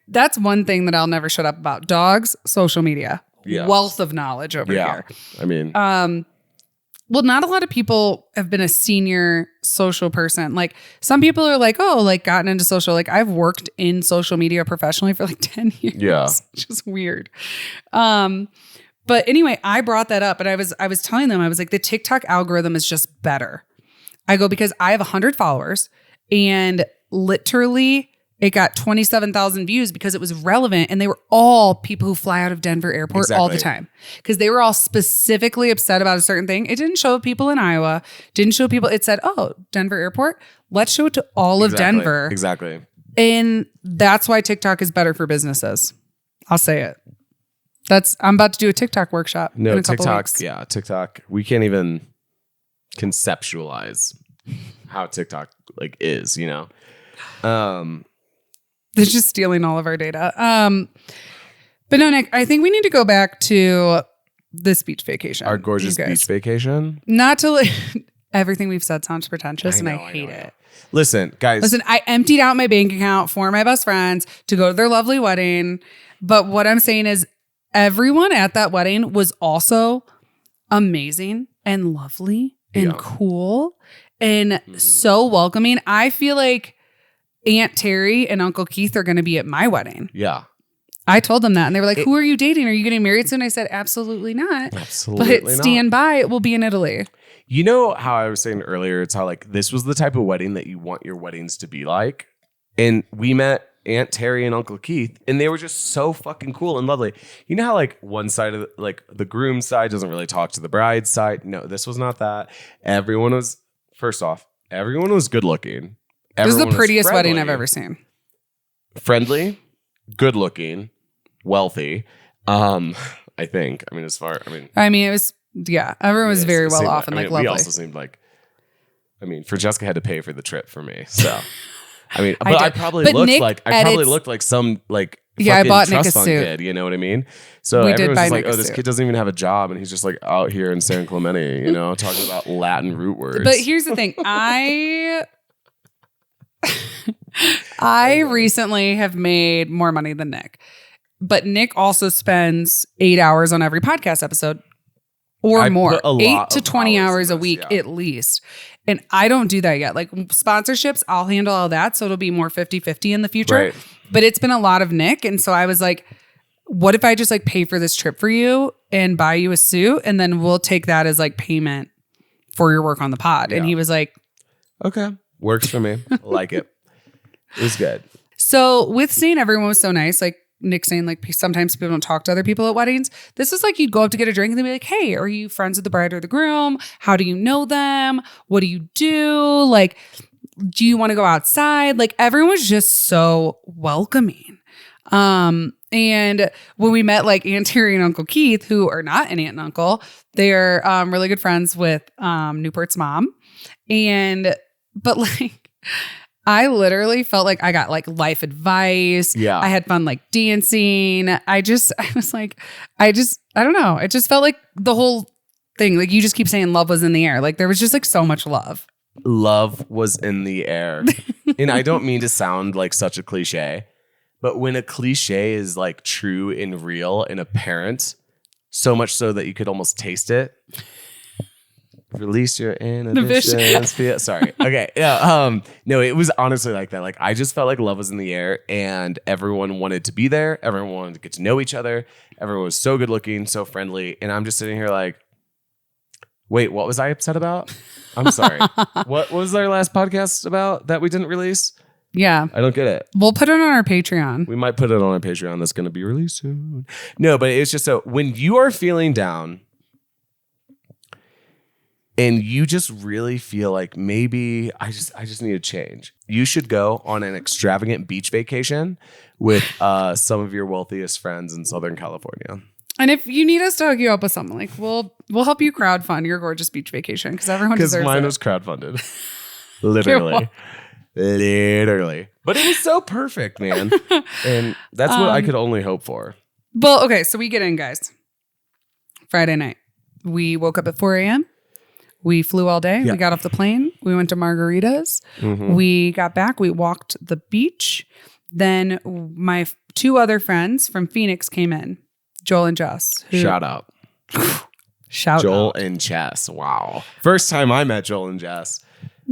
that's one thing that I'll never shut up about. Dogs, social media. Yeah. Wealth of knowledge over here. I mean, well, not a lot of people have been a senior social person. Like some people are like, oh, like gotten into social. Like I've worked in social media professionally for like 10 years. Yeah. It's just weird. But anyway, I brought that up and I was telling them, I was like, the TikTok algorithm is just better. I go, because I have 100 followers and literally it got 27,000 views because it was relevant. And they were all people who fly out of Denver airport all the time. Because they were all specifically upset about a certain thing. It didn't show people in Iowa. Didn't show people. It said, oh, Denver airport. Let's show it to all of Denver. Exactly. And that's why TikTok is better for businesses. I'll say it. I'm about to do a TikTok workshop. No, in a couple TikTok. weeks. Yeah, TikTok. We can't even conceptualize how TikTok like is, you know? They're just stealing all of our data. But no, Nick, I think we need to go back to this beach vacation. Our gorgeous beach vacation. Not to everything we've said sounds pretentious, I hate it. Listen, guys. I emptied out my bank account for my best friends to go to their lovely wedding. But what I'm saying is everyone at that wedding was also amazing and lovely and cool and so welcoming. I feel like Aunt Terry and Uncle Keith are going to be at my wedding. Yeah. I told them that. And they were like, who are you dating? Are you getting married soon? I said, absolutely not. Absolutely but stand by. It will be in Italy. You know how I was saying earlier, it's how like this was the type of wedding that you want your weddings to be like. And we met Aunt Terry and Uncle Keith, and they were just so fucking cool and lovely. You know how like one side of the groom's side doesn't really talk to the bride's side? No, this was not that. Everyone was good looking. It was the prettiest wedding I've ever seen. Friendly, good looking, wealthy. I think. I mean, it was. Yeah, everyone was very well off and lovely. We also seemed like. I mean, Francesca had to pay for the trip for me, so. I mean, but I probably looked like some like I bought Nick a suit. Kid, you know what I mean? So everyone's just like, oh, this kid doesn't even have a job, and he's just like out here in San Clemente, you know, talking about Latin root words. But here's the thing, I recently have made more money than Nick, but Nick also spends 8 hours on every podcast episode or more, 8 to 20 hours a week at least. And I don't do that yet. Like sponsorships, I'll handle all that. So it'll be more 50-50 in the future. Right. But it's been a lot of Nick. And so I was like, what if I just like pay for this trip for you and buy you a suit? And then we'll take that as like payment for your work on the pod. Yeah. And he was like, okay, works for me. Like it. It was good. So with saying everyone was so nice, like Nick saying like sometimes people don't talk to other people at weddings. This is like you'd go up to get a drink and they'd be like, hey, are you friends with the bride or the groom? How do you know them? What do you do? Like, do you want to go outside? Like everyone was just so welcoming. And when we met like Aunt Terry and Uncle Keith, who are not an aunt and uncle, they're really good friends with Newport's mom. But like I literally felt like I got like life advice. Yeah. I had fun like dancing. I don't know. It just felt like the whole thing, like you just keep saying love was in the air. Like there was just like so much love. Love was in the air. And I don't mean to sound like such a cliche, but when a cliche is like true and real and apparent, so much so that you could almost taste it. Release your inhibitions. Sorry. Okay. Yeah. No, it was honestly like that. Like I just felt like love was in the air and everyone wanted to be there. Everyone wanted to get to know each other. Everyone was so good looking, so friendly. And I'm just sitting here like, wait, what was I upset about? I'm sorry. What was our last podcast about that we didn't release? Yeah. I don't get it. We'll put it on our Patreon. We might put it on our Patreon. That's going to be released soon. No, but it's just so when you are feeling down and you just really feel like maybe I just need a change, you should go on an extravagant beach vacation with some of your wealthiest friends in Southern California. And if you need us to hook you up with something, like we'll help you crowdfund your gorgeous beach vacation because everyone deserves it. Because mine was crowdfunded. Literally. But it was so perfect, man. And that's what I could only hope for. Well, okay, so we get in, guys. Friday night. We woke up at 4 a.m. We flew all day. Yeah. We got off the plane. We went to margaritas. Mm-hmm. We got back. We walked the beach. Then my two other friends from Phoenix came in. Joel and Jess. Shout out. Joel and Jess. Wow. First time I met Joel and Jess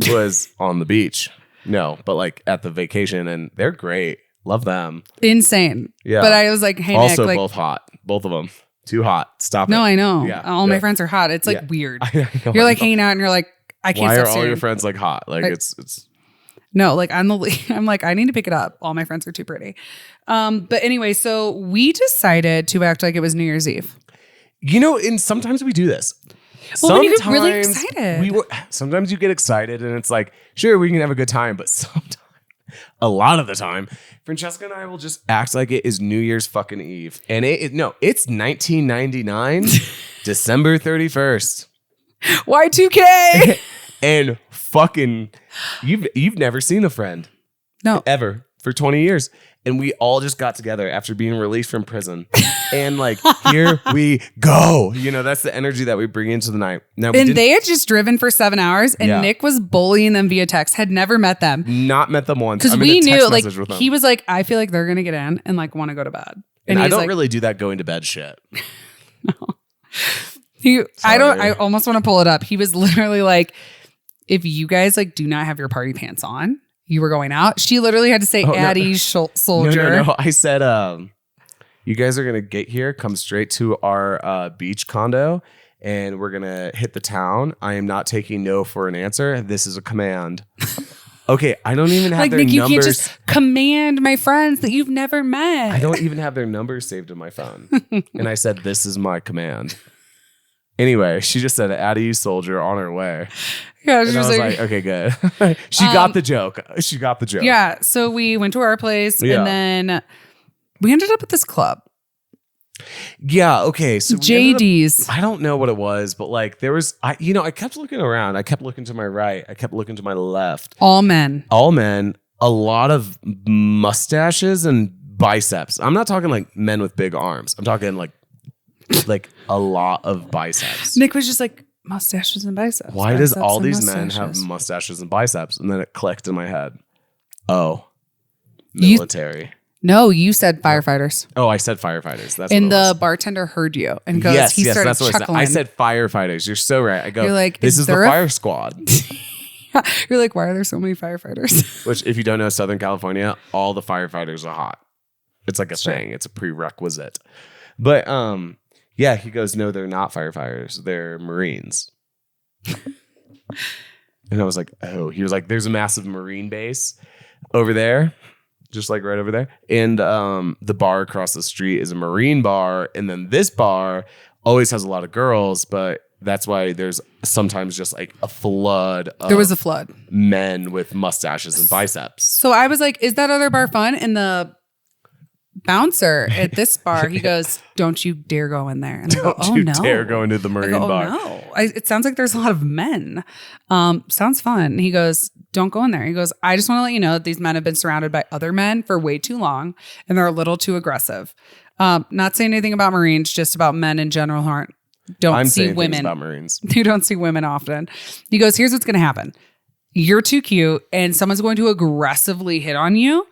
was on the beach. No, but like at the vacation, and they're great. Love them. Insane. Yeah. But I was like, hey, also, Nick. Also, both hot. Both of them. Too hot. Stop it. No, I know. Yeah. All my friends are hot. It's like weird. You're like hanging out and you're like, I can't. Why are all your friends like hot? Like it's. No, like I'm like, I need to pick it up. All my friends are too pretty. But anyway, so we decided to act like it was New Year's Eve. You know, and sometimes we do this. Well, when you get really excited. Sometimes you get excited and it's like, sure, we can have a good time. But sometimes, a lot of the time, Francesca and I will just act like it is New Year's fucking Eve. And it's 1999, December 31st. Y2K. And fucking, you've never seen a friend. No. Ever. For 20 years. And we all just got together after being released from prison. And like, here we go. You know, that's the energy that we bring into the night. Now, they had just driven for 7 hours and Nick was bullying them via text. Had never met them. Not met them once. Because we knew, like, he was like, I feel like they're going to get in and like want to go to bed. And I don't really do that going to bed shit. No. I almost want to pull it up. He was literally like, if you guys like do not have your party pants on, you were going out. She literally had to say, Addie's soldier. No. I said, you guys are going to get here, come straight to our beach condo, and we're going to hit the town. I am not taking no for an answer. This is a command. Okay, I don't even have their Nick, numbers. You can't just command my friends that you've never met. I don't even have their numbers saved in my phone. And I said, this is my command. Anyway, she just said, Addie, soldier, on her way. Yeah, and I was like, okay, good. She got the joke. She got the joke. Yeah, so we went to our place and then we ended up at this club. Yeah, okay. So JD's. I don't know what it was, but like there was, I kept looking around. I kept looking to my right. I kept looking to my left. All men. A lot of mustaches and biceps. I'm not talking like men with big arms. I'm talking like a lot of biceps. Nick was just like, mustaches and biceps. Why does all these men have mustaches and biceps? And then it clicked in my head. Oh, military. No, you said firefighters. Oh, I said firefighters. That's and the bartender heard you and goes, yes, started that's what chuckling. I said firefighters. You're so right. I go, you're like, this is the fire squad. You're like, why are there so many firefighters? Which, if you don't know Southern California, all the firefighters are hot. It's like a thing. It's a prerequisite. But yeah, he goes, no, they're not firefighters. They're Marines. And I was like, oh. He was like, there's a massive Marine base over there, just like right over there. And the bar across the street is a Marine bar. And then this bar always has a lot of girls, but that's why there's sometimes just like a flood of there was a flood. Men with mustaches and biceps. So I was like, is that other bar fun? And the bouncer at this bar, he goes, don't you dare go in there. And I go, oh no. Don't you dare go into the Marine bar. No. It sounds like there's a lot of men. Sounds fun. He goes, don't go in there. He goes, I just want to let you know that these men have been surrounded by other men for way too long and they're a little too aggressive. Not saying anything about Marines, just about men in general who don't see women. About Marines. You don't see women often. He goes, here's what's going to happen. You're too cute and someone's going to aggressively hit on you.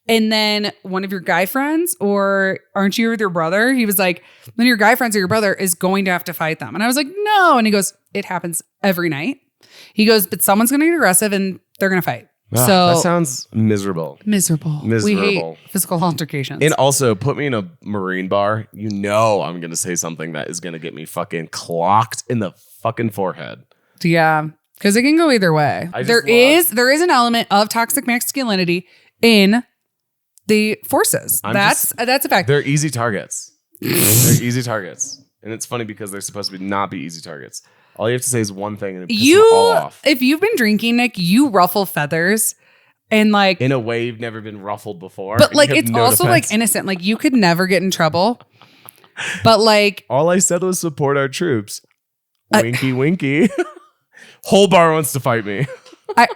And then one of your guy friends, or aren't you with your brother? He was like, one of your guy friends or your brother is going to have to fight them. And I was like, no. And he goes, it happens every night. He goes, but someone's going to get aggressive and they're going to fight. So that sounds miserable. Miserable. We hate physical altercations. And also put me in a Marine bar. You know, I'm going to say something that is going to get me fucking clocked in the fucking forehead. Yeah. Because it can go either way. There is an element of toxic masculinity in the forces. That's a fact. They're easy targets. They're easy targets. And it's funny because they're supposed to not be easy targets. All you have to say is one thing and it pisses them all off. If you've been drinking, Nick, you ruffle feathers and like in a way you've never been ruffled before. But like it's also like innocent. Like you could never get in trouble. But like all I said was support our troops. Winky winky. Whole bar wants to fight me. I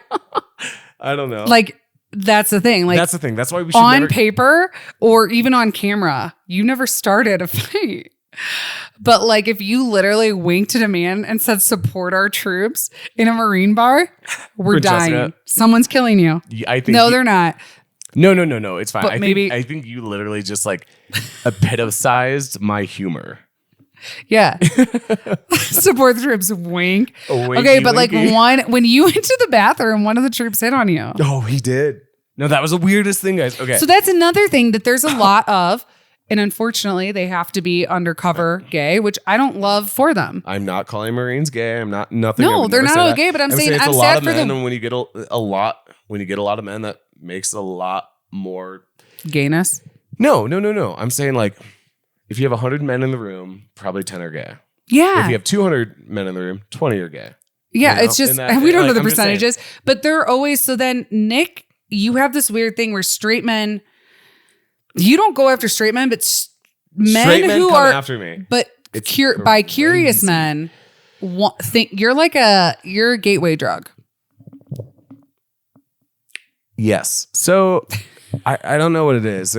don't know. Like that's the thing. Like that's the thing. That's why we should on paper or even on camera, you never started a fight. But like if you literally winked at a man and said support our troops in a Marine bar, we're dying. Someone's killing you. I think they're not. No. It's fine. But I think you literally just like epitomized my humor. Yeah. Support the troops. Wink. Winky, okay, but winky. like when you went to the bathroom, one of the troops hit on you. Oh, he did. No, that was the weirdest thing, guys. Okay. So that's another thing that there's a lot of. And unfortunately, they have to be undercover gay, which I don't love for them. I'm not calling Marines gay. I'm not nothing. No, they're not all gay, but I'm saying it's I'm a sad lot of for men, them. and when you get a lot of men, that makes a lot more gayness. No. I'm saying like if you have 100 men in the room, probably 10 are gay. Yeah. If you have 200 men in the room, 20 are gay. Yeah, you know? it's just we don't know the percentages, but they're always so. Then Nick, you have this weird thing where straight men. You don't go after straight men, but men who come are after me. But by curious men, think you're a gateway drug. Yes. So I don't know what it is.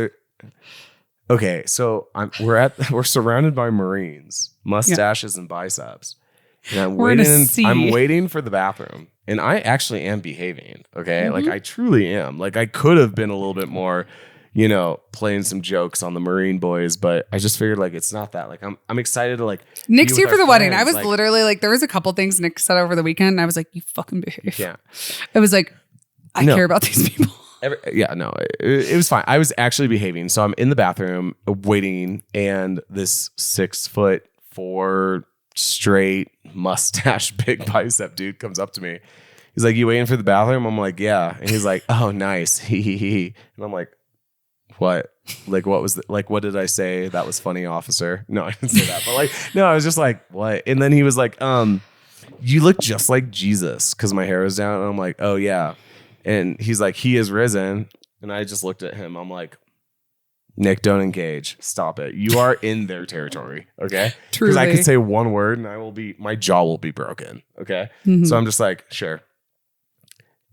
Okay, so we're surrounded by Marines, mustaches and biceps. And I'm waiting for the bathroom. And I actually am behaving. Okay. Mm-hmm. Like I truly am. Like I could have been a little bit more, playing some jokes on the Marine boys, but I just figured like it's not that. Like I'm excited to like Nick's here for the wedding. I was literally like, there was a couple things Nick said over the weekend, and I was like, you fucking behave. Yeah. It was like, I care about these people. It was fine. I was actually behaving. So I'm in the bathroom waiting, and this 6'4" straight mustache, big bicep dude comes up to me. He's like, "You waiting for the bathroom?" I'm like, "Yeah." And he's like, "Oh, nice." And I'm like, "What? Like, what was what did I say? That was funny, officer." No, I didn't say that. But like, no, I was just like, "What?" And then he was like, "You look just like Jesus," because my hair was down. And I'm like, "Oh yeah." And he's like, "He is risen." And I just looked at him. I'm like, "Nick, don't engage. Stop it. You are in their territory." Okay. Because I could say one word and my jaw will be broken. Okay. Mm-hmm. So I'm just like, sure.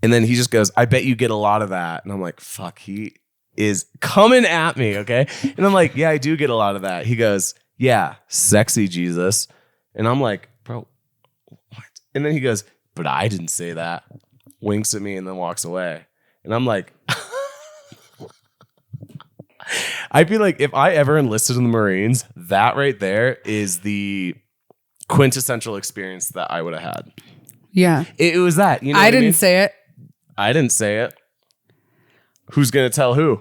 And then he just goes, "I bet you get a lot of that." And I'm like, fuck, he is coming at me. Okay. And I'm like, "Yeah, I do get a lot of that." He goes, "Yeah, sexy Jesus." And I'm like, "Bro, what?" And then he goes, "But I didn't say that." Winks at me and then walks away. And I'm like, I feel like if I ever enlisted in the Marines, that right there is the quintessential experience that I would have had. Yeah. It was that. I didn't say it. I didn't say it. Who's going to tell who?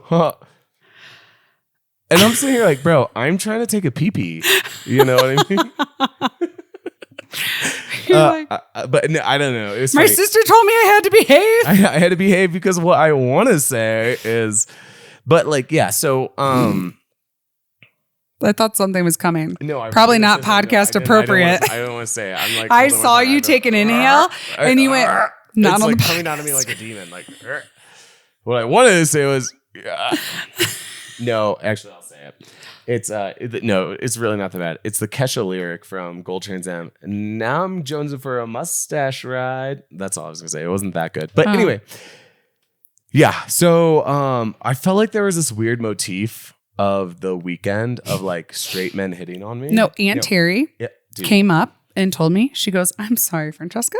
And I'm sitting here like, bro, I'm trying to take a pee-pee. You know what I mean? But no, I don't know. It was my funny. sister told me I had to behave. I had to behave because what I want to say is, but like, yeah. So, I thought something was coming. No, probably not podcast appropriate. I don't want to say it. I'm like, I saw you take an inhale and you went, not it's on like the coming out of me like a demon. Like, what I wanted to say was, no, actually, I'll say it. It's no, it's really not that bad. It's the Kesha lyric from Gold Trans Am. Now I'm jonesing for a mustache ride. That's all I was gonna say. It wasn't that good, but anyway, yeah. So I felt like there was this weird motif of the weekend of like straight men hitting on me. No, Aunt Terry came up and told me, she goes, "I'm sorry, Francesca.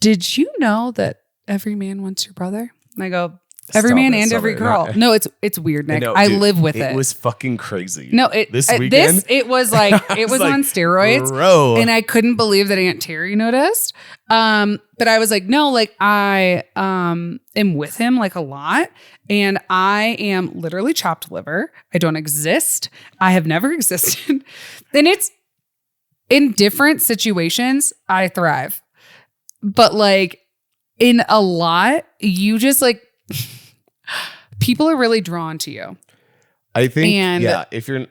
Did you know that every man wants your brother?" And I go, every man and every girl. No, it's weird, Nick. I live with it. It was fucking crazy. No, this weekend, it was like it was like, on steroids, bro. And I couldn't believe that Aunt Terry noticed. But I was like, no, like I am with him like a lot, and I am literally chopped liver. I don't exist. I have never existed, and it's in different situations I thrive, but like in a lot, you just like. People are really drawn to you. I think, if you're, And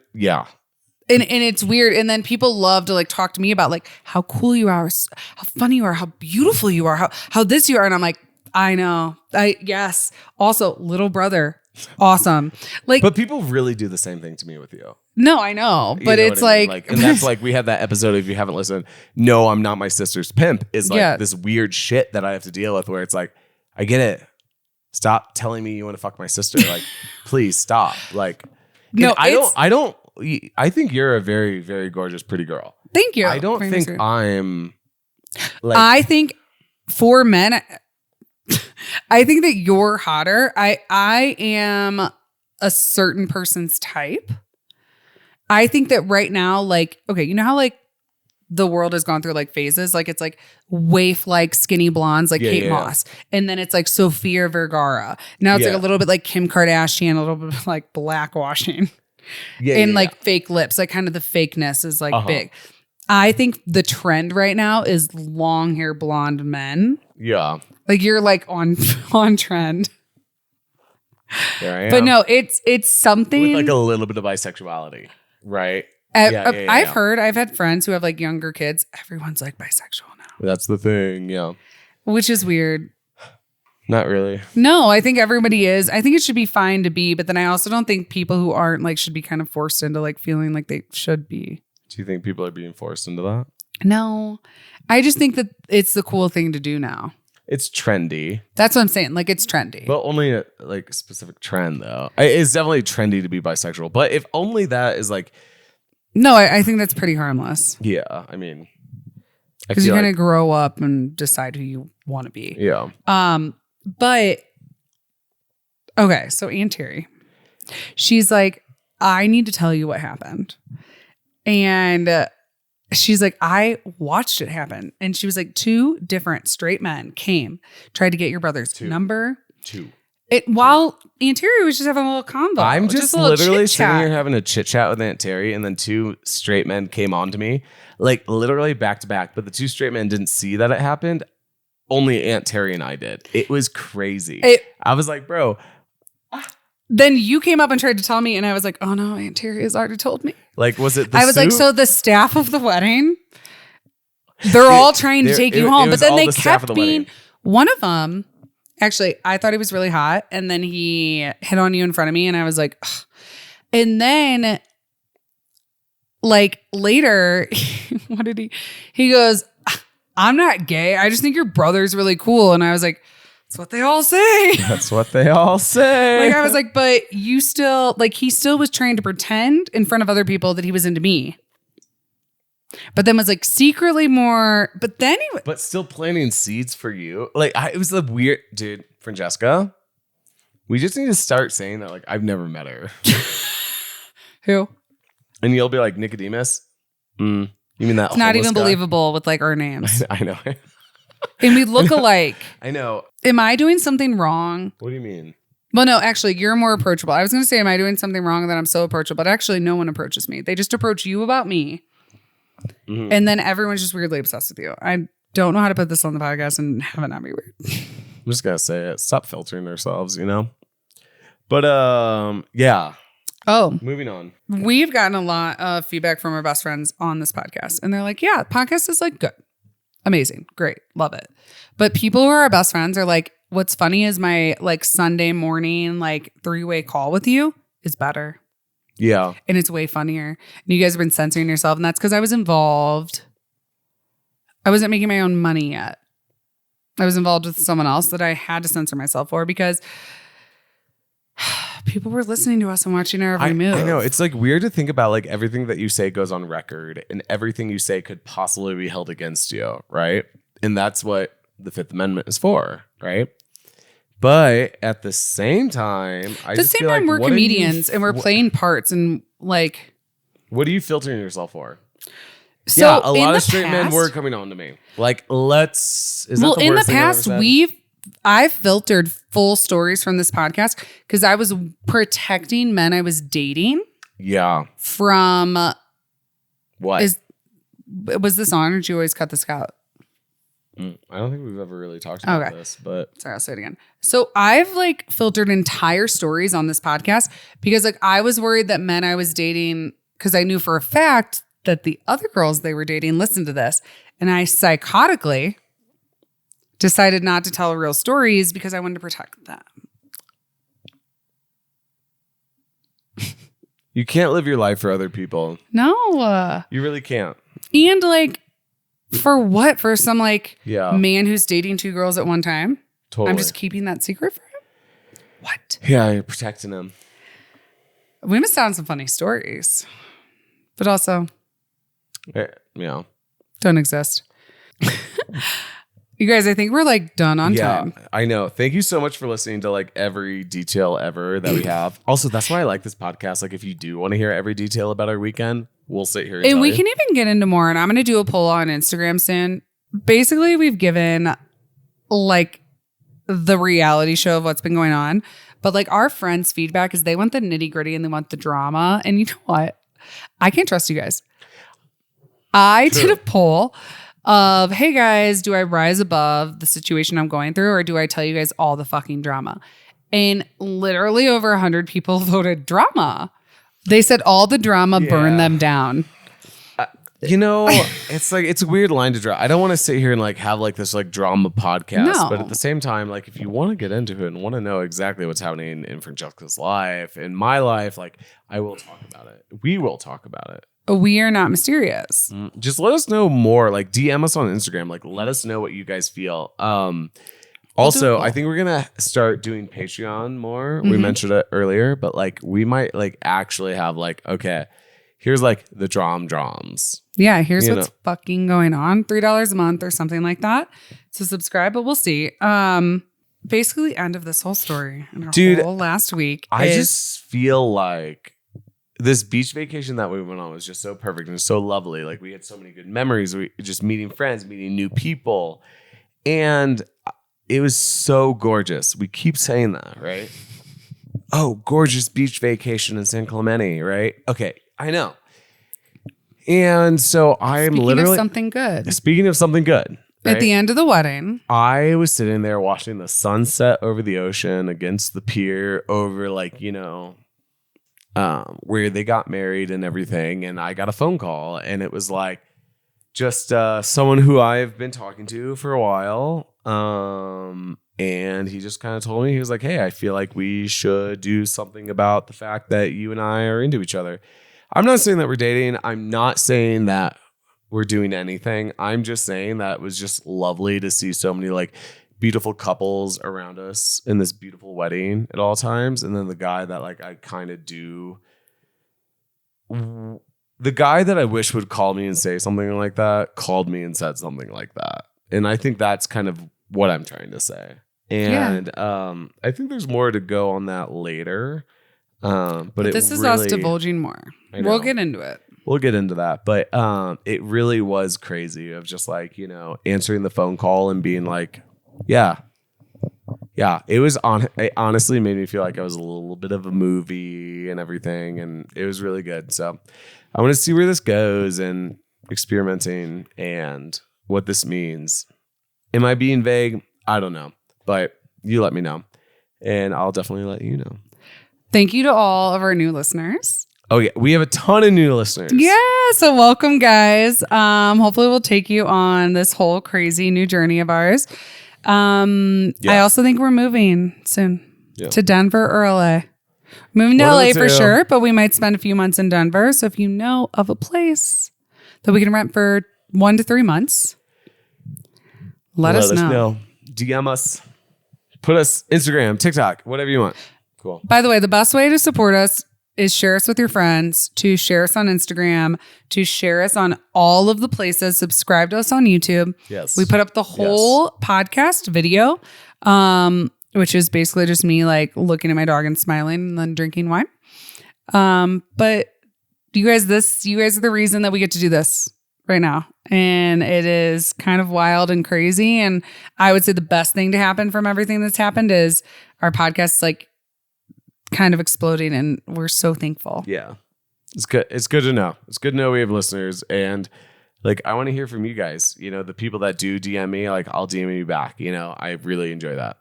it's weird. And then people love to like talk to me about like how cool you are, how funny you are, how beautiful you are, how this you are. And I'm like, I know. Yes. Also, little brother. Awesome. Like, but people really do the same thing to me with you. No, I know. But it's like, and that's like, we had that episode, if you haven't listened, No, I'm Not My Sister's Pimp, is like this weird shit that I have to deal with where it's like, I get it. Stop telling me you want to fuck my sister. Like, please stop. Like, no, I think you're a very, very gorgeous, pretty girl. Thank you. I don't think I'm like, I think for men, I think that you're hotter. I am a certain person's type. I think that right now, like, okay, you know how like the world has gone through like phases. Like it's like waif like skinny blondes like Kate Moss. And then it's like Sofia Vergara. Now it's like a little bit like Kim Kardashian, a little bit like blackwashing. And like fake lips. Like kind of the fakeness is like big. I think the trend right now is long hair blonde men. Yeah. Like you're like on trend. There I am. But no, it's something with like a little bit of bisexuality, right? I've had friends who have like younger kids. Everyone's like bisexual now. That's the thing, yeah. Which is weird. Not really. No, I think everybody is. I think it should be fine to be, but then I also don't think people who aren't like should be kind of forced into like feeling like they should be. Do you think people are being forced into that? No. I just think that it's the cool thing to do now. It's trendy. That's what I'm saying. Like it's trendy. But only a like specific trend though. It's definitely trendy to be bisexual. But if only that is like no, I think that's pretty harmless. Yeah, I mean, because you kind of grow up and decide who you want to be. Yeah. But okay, so Aunt Terry, she's like, I need to tell you what happened, and she's like, I watched it happen, and she was like, 2 different straight men tried to get your brother's number. 2. While Aunt Terry was just having a little convo. I'm just literally sitting here having a chit chat with Aunt Terry, and then 2 straight men came on to me, like literally back to back. But the 2 straight men didn't see that it happened. Only Aunt Terry and I did. It was crazy. I was like, bro. Then you came up and tried to tell me, and I was like, oh no, Aunt Terry has already told me. Like, was it? I was like, so the staff of the wedding, they're all trying to take you home, but then they kept being one of them. Actually, I thought he was really hot, and then he hit on you in front of me, and I was like, ugh. And then, like, later, what did he goes, I'm not gay. I just think your brother's really cool. And I was like, that's what they all say. That's what they all say. Like, I was like, but you still, like, he still was trying to pretend in front of other people that he was into me. But then was like secretly more, but then but still planting seeds for you. Like it was the weird dude, Francesca. We just need to start saying that. Like I've never met her. Who? And you'll be like Nicodemus. You mean that? It's not even believable with like our names. I know. And we look alike. I know. Am I doing something wrong? What do you mean? Well, no, actually, you're more approachable. I was going to say, am I doing something wrong that I'm so approachable? But actually, no one approaches me. They just approach you about me. Mm-hmm. And then everyone's just weirdly obsessed with you. I don't know how to put this on the podcast and have it not be weird. I'm just going to say it. Stop filtering ourselves, you know? But, yeah. Oh. Moving on. We've gotten a lot of feedback from our best friends on this podcast. And they're like, yeah, podcast is like good. Amazing. Great. Love it. But people who are our best friends are like, what's funny is my like Sunday morning, like 3-way call with you is better. Yeah. And it's way funnier. And you guys have been censoring yourself. And that's because I was involved. I wasn't making my own money yet. I was involved with someone else that I had to censor myself for because people were listening to us and watching our every move. I know. It's like weird to think about like everything that you say goes on record and everything you say could possibly be held against you, right? And that's what the Fifth Amendment is for, right? But at the same time, we're comedians and we're playing parts and like. What are you filtering yourself for? So yeah, a lot of straight men were coming on to me. Like, in the past, I've filtered full stories from this podcast because I was protecting men I was dating. Yeah. From what? Was this on or did you always cut this out? I don't think we've ever really talked about this, but sorry, I'll say it again. So I've like filtered entire stories on this podcast because like I was worried that men I was dating, because I knew for a fact that the other girls they were dating listened to this. And I psychotically decided not to tell real stories because I wanted to protect them. You can't live your life for other people. No. You really can't. And like, for what? For some like man who's dating 2 girls at one time? Totally. I'm just keeping that secret for him? What? Yeah, you're protecting him. We missed out on some funny stories. But also... yeah. Don't exist. You guys, I think we're like done on time. I know. Thank you so much for listening to like every detail ever that we have. Also, that's why I like this podcast. Like if you do want to hear every detail about our weekend, we'll sit here and we can even get into more. And I'm going to do a poll on Instagram soon. Basically, we've given like the reality show of what's been going on. But like our friends' feedback is they want the nitty gritty and they want the drama. And you know what? I can't trust you guys. I did a poll of, hey guys, do I rise above the situation I'm going through or do I tell you guys all the fucking drama? And literally over 100 people voted drama. They said all the drama burned them down. You know, it's like, it's a weird line to draw. I don't want to sit here and like have like this like drama podcast, but at the same time, like if you want to get into it and want to know exactly what's happening in Francesca's life, in my life, like I will talk about it. We will talk about it. We are not mysterious. Just let us know more. Like DM us on Instagram. Like let us know what you guys feel. Also, I think we're gonna start doing Patreon more. Mm-hmm. We mentioned it earlier, but like we might like actually have like, okay, here's like the drums. Yeah, here's what's fucking going on. $3 a month or something like that to subscribe, but we'll see. Basically, end of this whole story and our whole last week. I just feel like this beach vacation that we went on was just so perfect and so lovely. Like we had so many good memories. We just meeting friends, meeting new people, and it was so gorgeous. We keep saying that, right? Oh, gorgeous beach vacation in San Clemente, right? Okay, I know. And so I'm Speaking of something good. Speaking of something good. Right? At the end of the wedding, I was sitting there watching the sunset over the ocean against the pier over like, you know, where they got married and everything. And I got a phone call and it was like just someone who I've been talking to for a while. And he just kind of told me, he was like, hey, I feel like we should do something about the fact that you and I are into each other. I'm not saying that we're dating. I'm not saying that we're doing anything. I'm just saying that it was just lovely to see so many like beautiful couples around us in this beautiful wedding at all times. And then the guy that like I kind of do, the guy that I wish would call me and say something like that called me and said something like that. And I think that's kind of what I'm trying to say. And I think there's more to go on that later. But this is us divulging more. We'll get into it. We'll get into that. But it really was crazy of just like, you know, answering the phone call and being like, yeah, it was it honestly made me feel like I was a little bit of a movie and everything. And it was really good. So I want to see where this goes. And experimenting and what this means. Am I being vague? I don't know, but you let me know and I'll definitely let you know. Thank you to all of our new listeners. Oh yeah, we have a ton of new listeners. Yeah, so welcome guys. Hopefully we'll take you on this whole crazy new journey of ours. I also think we're moving soon to Denver or LA. Moving to LA for sure, but we might spend a few months in Denver. So if you know of a place that we can rent for 1 to 3 months, let us know. DM us, put us Instagram, TikTok, whatever you want. Cool. By the way, the best way to support us is share us with your friends, to share us on Instagram, to share us on all of the places, subscribe to us on YouTube. Yes. We put up the whole podcast video, which is basically just me like looking at my dog and smiling and then drinking wine. But you guys are the reason that we get to do this right now. And it is kind of wild and crazy. And I would say the best thing to happen from everything that's happened is our podcast like kind of exploding, and we're so thankful. Yeah. It's good. It's good to know. It's good to know we have listeners, and like I want to hear from you guys. You know, the people that do DM me, like I'll DM you back. You know, I really enjoy that.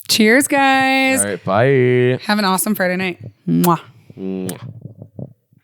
Cheers, guys. All right, bye. Have an awesome Friday night. Mwah. Mwah.